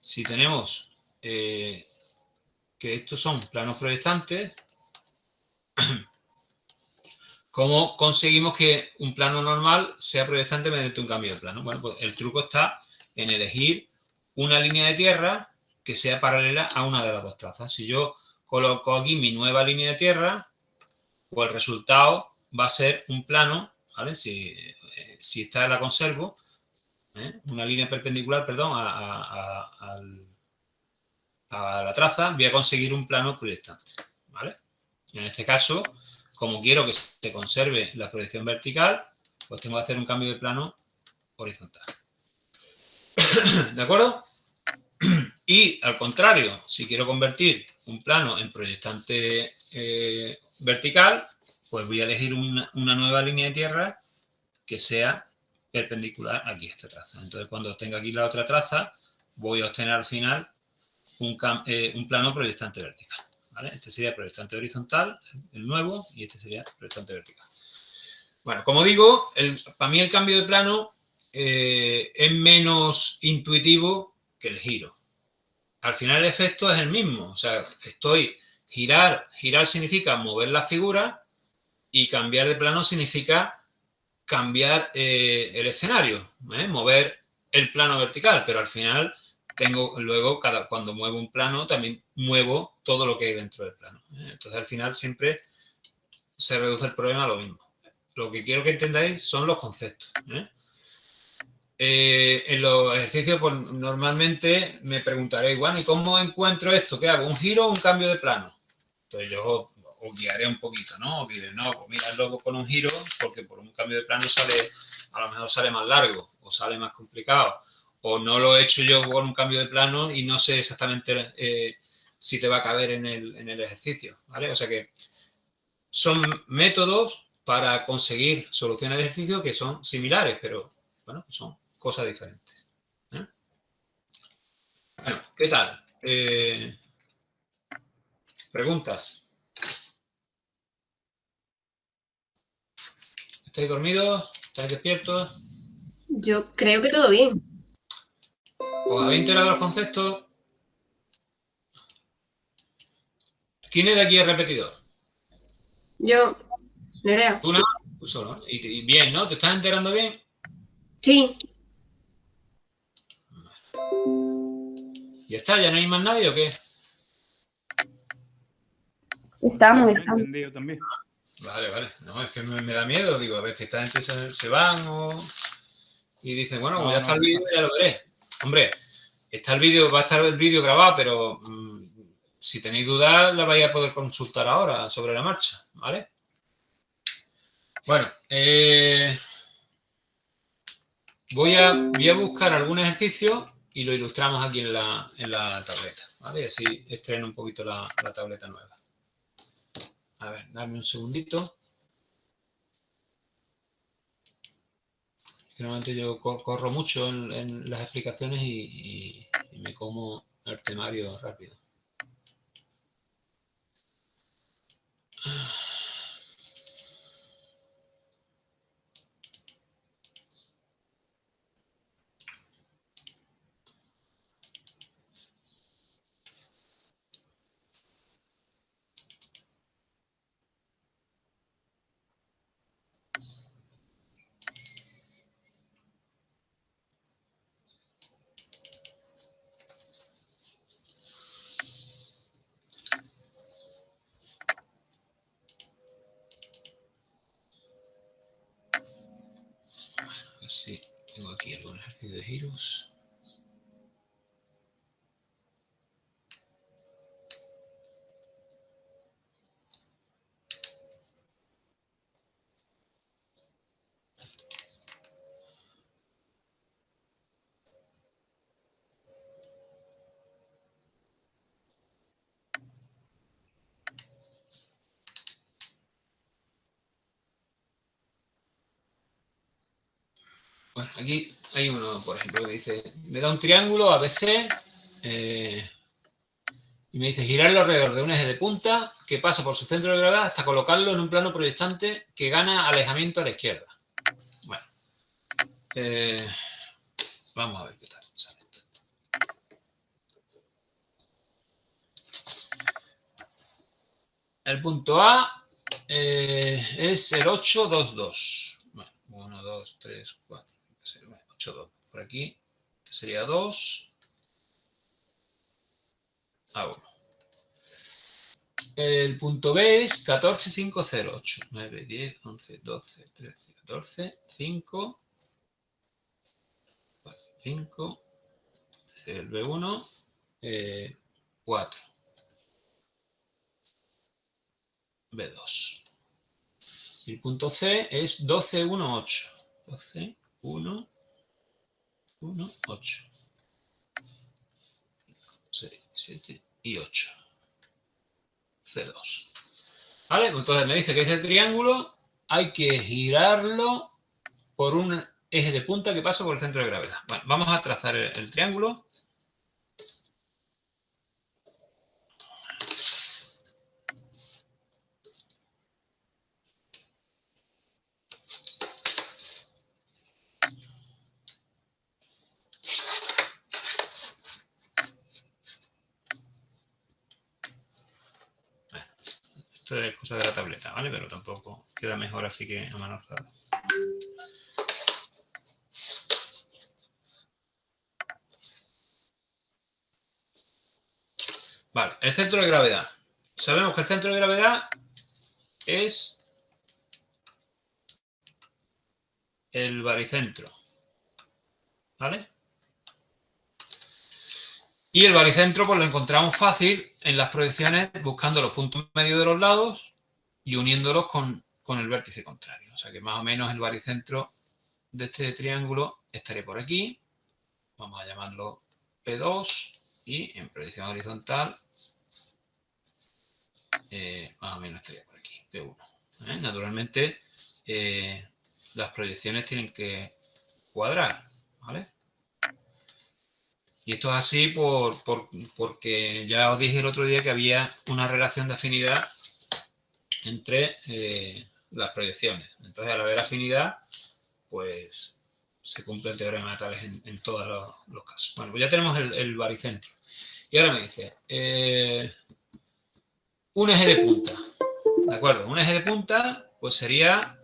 Si tenemos que estos son planos proyectantes, ¿cómo conseguimos que un plano normal sea proyectante mediante un cambio de plano? Bueno, pues el truco está en elegir una línea de tierra que sea paralela a una de las dos trazas. Si yo coloco aquí mi nueva línea de tierra, pues el resultado va a ser un plano, ¿vale? Si esta la conservo, una línea perpendicular, perdón, a la traza, voy a conseguir un plano proyectante, ¿vale? En este caso, como quiero que se conserve la proyección vertical, pues tengo que hacer un cambio de plano horizontal. ¿De acuerdo? Y al contrario, si quiero convertir un plano en proyectante vertical, pues voy a elegir una nueva línea de tierra que sea perpendicular aquí a esta traza. Entonces, cuando tenga aquí la otra traza, voy a obtener al final un plano proyectante vertical. ¿Vale? Este sería proyectante horizontal, el nuevo, y este sería proyectante vertical. Bueno, como digo, para mí el cambio de plano es menos intuitivo que el giro. Al final el efecto es el mismo. O sea, girar significa mover la figura y cambiar de plano significa cambiar el escenario, mover el plano vertical, pero al final luego cuando muevo un plano también muevo todo lo que hay dentro del plano. Entonces al final siempre se reduce el problema a lo mismo. Lo que quiero que entendáis son los conceptos. En los ejercicios pues normalmente me preguntaréis, bueno, ¿y cómo encuentro esto? ¿Qué hago? ¿Un giro o un cambio de plano? Entonces yo os guiaré un poquito, ¿no? Os diré, no, pues miradlo con un giro porque por un cambio de plano a lo mejor sale más largo o sale más complicado. O no lo he hecho yo con un cambio de plano y no sé exactamente si te va a caber en el ejercicio, ¿vale? O sea que son métodos para conseguir soluciones de ejercicio que son similares, pero, bueno, son cosas diferentes. Bueno, ¿qué tal? ¿Preguntas? ¿Estáis dormidos? ¿Estáis despiertos? Yo creo que todo bien. ¿Os habéis enterado de los conceptos? ¿Quién es de aquí el repetidor? Yo, Nerea. Tú solo. Y bien, ¿no? ¿Te estás enterando bien? Sí. ¿Ya está? ¿Ya no hay más nadie o qué? Estamos. Entendido también. Vale. No, es que me da miedo. Digo, a ver, si esta gente se van y dicen, bueno, pues ya está el vídeo, ya lo veré. Hombre, va a estar el vídeo grabado, pero si tenéis dudas, la vais a poder consultar ahora sobre la marcha, ¿vale? Bueno, voy a buscar algún ejercicio y lo ilustramos aquí en la tableta, ¿vale? Así estreno un poquito la tableta nueva. A ver, dame un segundito. Normalmente yo corro mucho en las explicaciones y me como el temario rápido. Sí, tengo aquí algún ejercicio de giros. Bueno, aquí hay uno, por ejemplo, que me dice, me da un triángulo ABC y me dice girarlo alrededor de un eje de punta que pasa por su centro de gravedad hasta colocarlo en un plano proyectante que gana alejamiento a la izquierda. Bueno, vamos a ver qué tal sale esto. El punto A es el 8, 2, 2. Bueno, 1, 2, 3, 4, 8, 2. Por aquí sería 2 a 1. El punto B es 14, 5, 0, 8, 9, 10, 11, 12, 13, 14, 5, 5, este es el B1, 4, B2. Y el punto C es 12, 1, 8. 12, 1, 1, 8. 6, 7 y 8. C2. ¿Vale? Entonces me dice que ese triángulo hay que girarlo por un eje de punta que pasa por el centro de gravedad. Bueno, vamos a trazar el triángulo. Esto es cosa de la tableta, ¿vale? Pero tampoco queda mejor así que a mano alzada. Vale, el centro de gravedad. Sabemos que el centro de gravedad es el baricentro, ¿vale? Y el baricentro pues lo encontramos fácil en las proyecciones buscando los puntos medios de los lados y uniéndolos con el vértice contrario. O sea que más o menos el baricentro de este triángulo estaría por aquí. Vamos a llamarlo P2 y en proyección horizontal más o menos estaría por aquí, P1. Naturalmente las proyecciones tienen que cuadrar, ¿vale? Y esto es así porque ya os dije el otro día que había una relación de afinidad entre las proyecciones. Entonces, al haber afinidad, pues se cumple el teorema de Tales en todos los casos. Bueno, pues ya tenemos el baricentro. Y ahora me dice, un eje de punta. ¿De acuerdo? Un eje de punta, pues sería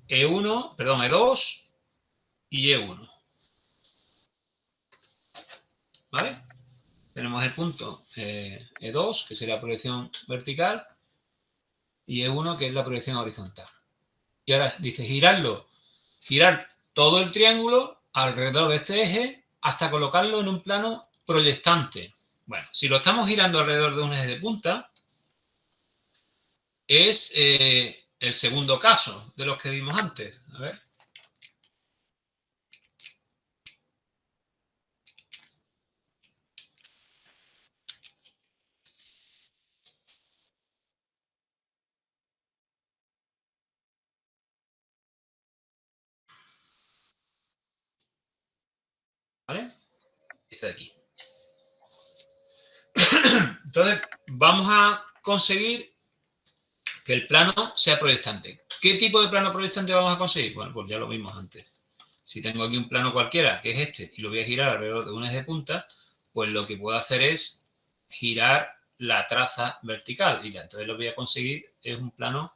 E2 y E1. ¿Vale? Tenemos el punto E2, que sería la proyección vertical, y E1, que es la proyección horizontal. Y ahora dice girar todo el triángulo alrededor de este eje hasta colocarlo en un plano proyectante. Bueno, si lo estamos girando alrededor de un eje de punta, es el segundo caso de los que vimos antes. A ver. ¿Vale? Este de aquí. Entonces, vamos a conseguir que el plano sea proyectante. ¿Qué tipo de plano proyectante vamos a conseguir? Bueno, pues ya lo vimos antes. Si tengo aquí un plano cualquiera, que es este, y lo voy a girar alrededor de un eje de punta, pues lo que puedo hacer es girar la traza vertical. Y entonces lo que voy a conseguir es un plano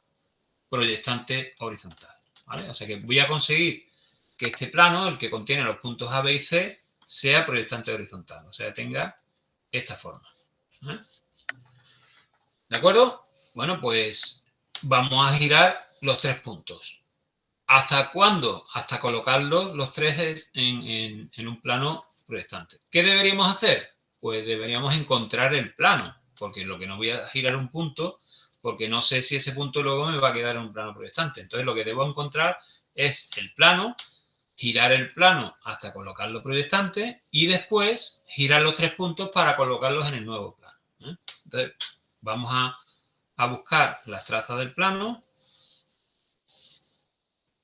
proyectante horizontal. ¿Vale? O sea que voy a conseguir que este plano, el que contiene los puntos A, B y C, sea proyectante horizontal. O sea, tenga esta forma. ¿Eh? ¿De acuerdo? Bueno, pues vamos a girar los 3 puntos. ¿Hasta cuándo? Hasta colocarlos los 3 en un plano proyectante. ¿Qué deberíamos hacer? Pues deberíamos encontrar el plano, porque lo que no voy a girar un punto, porque no sé si ese punto luego me va a quedar en un plano proyectante. Entonces lo que debo encontrar es el plano, girar el plano hasta colocarlo proyectante y después girar los 3 puntos para colocarlos en el nuevo plano. Entonces vamos a buscar las trazas del plano.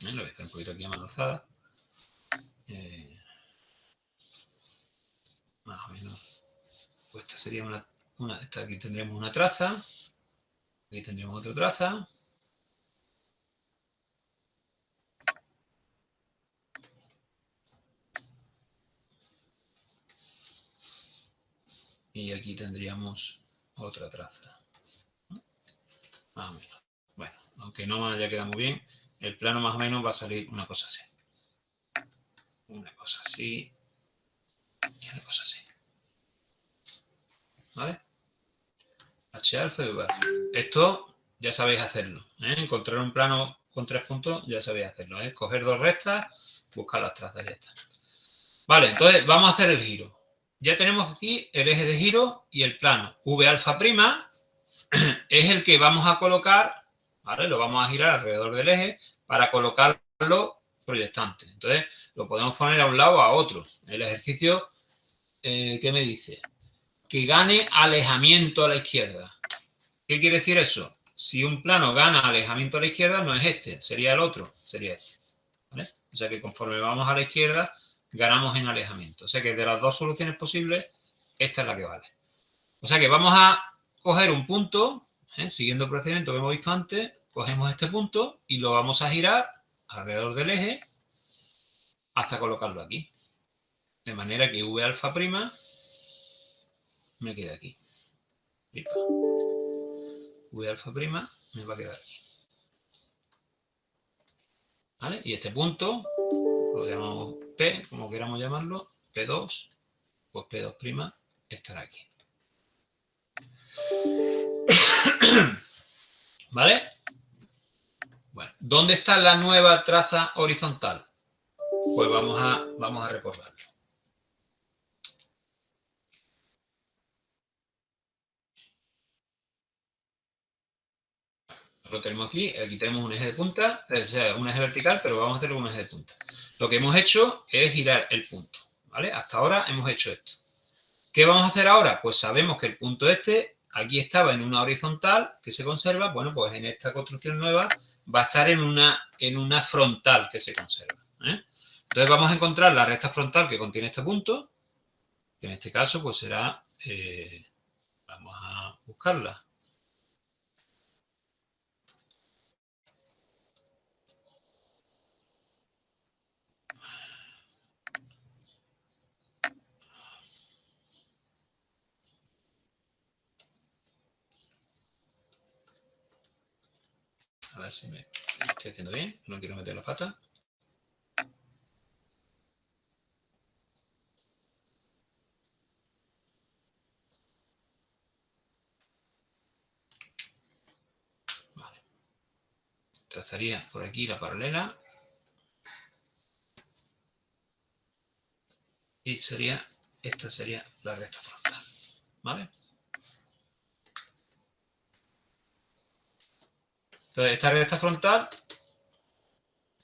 Lo voy a hacer un poquito aquí a mano alzada. Más o menos. Pues esta sería aquí tendremos una traza. Aquí tendremos otra traza. Y aquí tendríamos otra traza. Más o menos. Bueno, aunque no me haya quedado muy bien, el plano más o menos va a salir una cosa así. Una cosa así. Y una cosa así. ¿Vale? H alfa y V alfa. Esto ya sabéis hacerlo. Encontrar un plano con 3 puntos ya sabéis hacerlo. Coger 2 rectas, buscar las trazas y ya está. Vale, entonces vamos a hacer el giro. Ya tenemos aquí el eje de giro y el plano. V alfa prima es el que vamos a colocar, ¿vale? Lo vamos a girar alrededor del eje para colocarlo proyectante. Entonces lo podemos poner a un lado o a otro. El ejercicio, ¿qué me dice? Que gane alejamiento a la izquierda. ¿Qué quiere decir eso? Si un plano gana alejamiento a la izquierda, no es este, sería el otro, sería este. ¿Vale? O sea que conforme vamos a la izquierda, ganamos en alejamiento. O sea que de las 2 soluciones posibles, esta es la que vale. O sea que vamos a coger un punto, siguiendo el procedimiento que hemos visto antes, cogemos este punto y lo vamos a girar alrededor del eje hasta colocarlo aquí. De manera que V alfa prima me queda aquí. V alfa prima me va a quedar aquí. ¿Vale? Y este punto lo llamamos P, como queramos llamarlo, P2, pues P2' estará aquí. ¿Vale? Bueno, ¿dónde está la nueva traza horizontal? Pues vamos a recordarlo. Lo tenemos aquí tenemos un eje de punta, o sea, un eje vertical, pero vamos a hacerlo con un eje de punta. Lo que hemos hecho es girar el punto, ¿vale? Hasta ahora hemos hecho esto. ¿Qué vamos a hacer ahora? Pues sabemos que el punto este, aquí estaba en una horizontal que se conserva, bueno, pues en esta construcción nueva va a estar en una frontal que se conserva. Entonces vamos a encontrar la recta frontal que contiene este punto, que en este caso pues será, vamos a buscarla. A ver si me estoy haciendo bien, no quiero meter la pata. Vale. Trazaría por aquí la paralela. Y esta sería la recta frontal. ¿vale? Entonces, esta recta frontal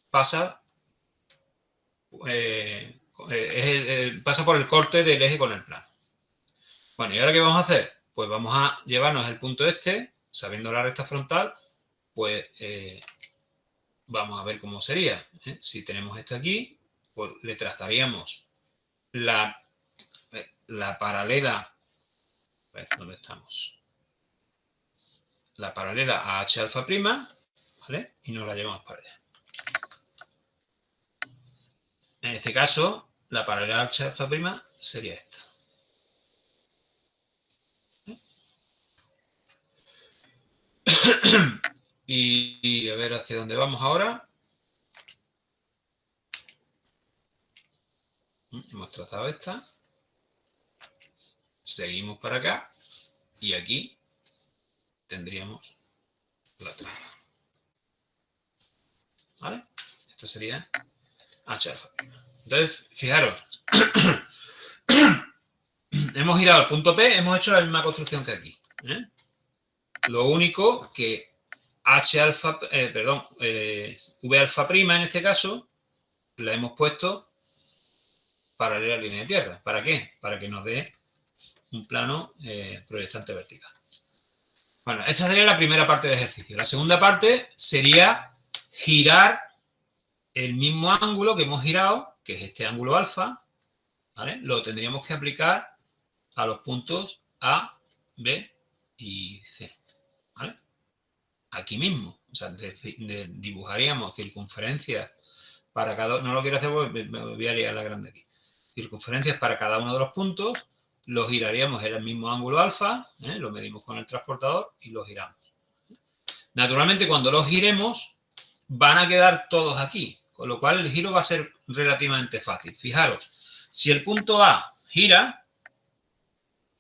pasa, pasa por el corte del eje con el plano. Bueno, ¿y ahora qué vamos a hacer? Pues vamos a llevarnos el punto este, sabiendo la recta frontal, pues vamos a ver cómo sería. Si tenemos este aquí, pues le trazaríamos la paralela. ¿Dónde estamos? La paralela a H alfa prima, ¿vale? Y nos la llevamos para allá. En este caso, la paralela a H alfa prima sería esta. Y a ver hacia dónde vamos ahora. Hemos trazado esta. Seguimos para acá. Y aquí tendríamos la traza. ¿Vale? Esto sería H alfa. Entonces, fijaros. Hemos girado al punto P, hemos hecho la misma construcción que aquí. Lo único que H alfa, V alfa prima en este caso, la hemos puesto paralela a la línea de tierra. ¿Para qué? Para que nos dé un plano proyectante vertical. Bueno, esa sería la primera parte del ejercicio. La segunda parte sería girar el mismo ángulo que hemos girado, que es este ángulo alfa, ¿vale? Lo tendríamos que aplicar a los puntos A, B y C, ¿vale? Aquí mismo, o sea, dibujaríamos circunferencias para cada... No lo quiero hacer porque me voy a liar la grande aquí. Circunferencias para cada uno de los puntos, los giraríamos en el mismo ángulo alfa, lo medimos con el transportador y los giramos. Naturalmente, cuando los giremos, van a quedar todos aquí, con lo cual el giro va a ser relativamente fácil. Fijaros, si el punto A gira,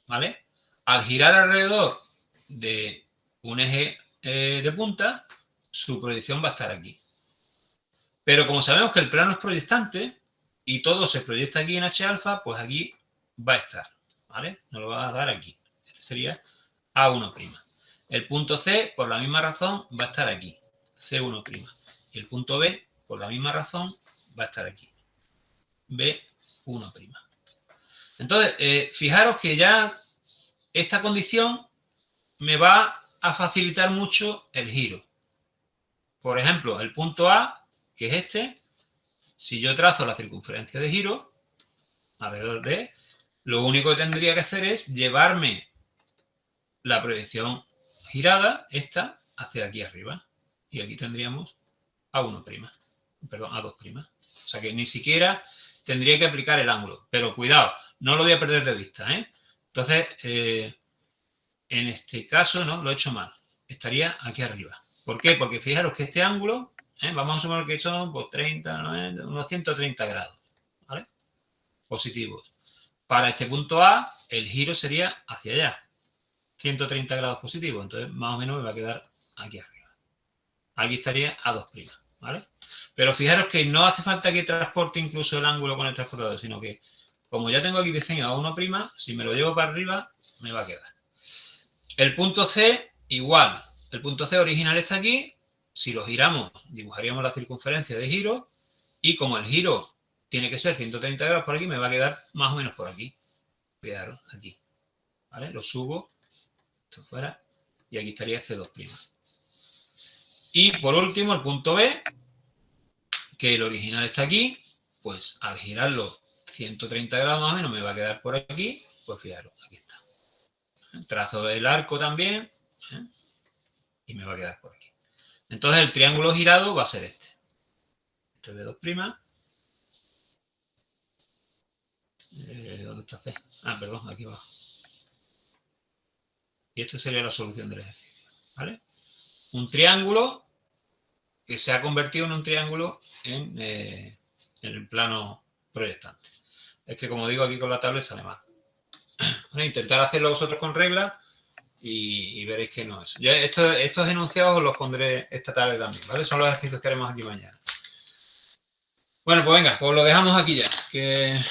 ¿vale? Al girar alrededor de un eje de punta, su proyección va a estar aquí. Pero como sabemos que el plano es proyectante y todo se proyecta aquí en H alfa, pues aquí va a estar, ¿vale? Nos lo va a dar aquí. Este sería A1'. El punto C, por la misma razón, va a estar aquí, C1'. Y el punto B, por la misma razón, va a estar aquí, B1'. Entonces, fijaros que ya esta condición me va a facilitar mucho el giro. Por ejemplo, el punto A, que es este, si yo trazo la circunferencia de giro alrededor de, lo único que tendría que hacer es llevarme la proyección girada, esta, hacia aquí arriba. Y aquí tendríamos A1', perdón, A2'. O sea que ni siquiera tendría que aplicar el ángulo. Pero cuidado, no lo voy a perder de vista, ¿eh? Entonces, en este caso, no, lo he hecho mal. Estaría aquí arriba. ¿Por qué? Porque fijaros que este ángulo, vamos a suponer que son pues, 30, 90, unos 130 grados, ¿vale? Positivos. Para este punto A, el giro sería hacia allá. 130 grados positivos. Entonces, más o menos me va a quedar aquí arriba. Aquí estaría A2', ¿vale? Pero fijaros que no hace falta que transporte incluso el ángulo con el transportador, sino que como ya tengo aquí diseñado A1', si me lo llevo para arriba, me va a quedar. El punto C, igual. El punto C original está aquí. Si lo giramos, dibujaríamos la circunferencia de giro. Y como el giro tiene que ser 130 grados por aquí, me va a quedar más o menos por aquí. Fijaros, aquí. ¿Vale? Lo subo. Esto fuera. Y aquí estaría C2'. Y por último, el punto B, que el original está aquí. Pues al girarlo 130 grados más o menos me va a quedar por aquí. Pues fijaros, aquí está. Trazo el arco también. Y me va a quedar por aquí. Entonces el triángulo girado va a ser este. Este es B2'. ¿Dónde está C? Ah, perdón, aquí abajo. Y esto sería la solución del ejercicio. ¿Vale? Un triángulo que se ha convertido en un triángulo en el plano proyectante. Es que como digo aquí con la tablet sale mal. Bueno, intentar hacerlo vosotros con reglas y veréis que no es. Yo estos enunciados os los pondré esta tarde también, ¿vale? Son los ejercicios que haremos aquí mañana. Bueno, pues venga, pues lo dejamos aquí ya. Que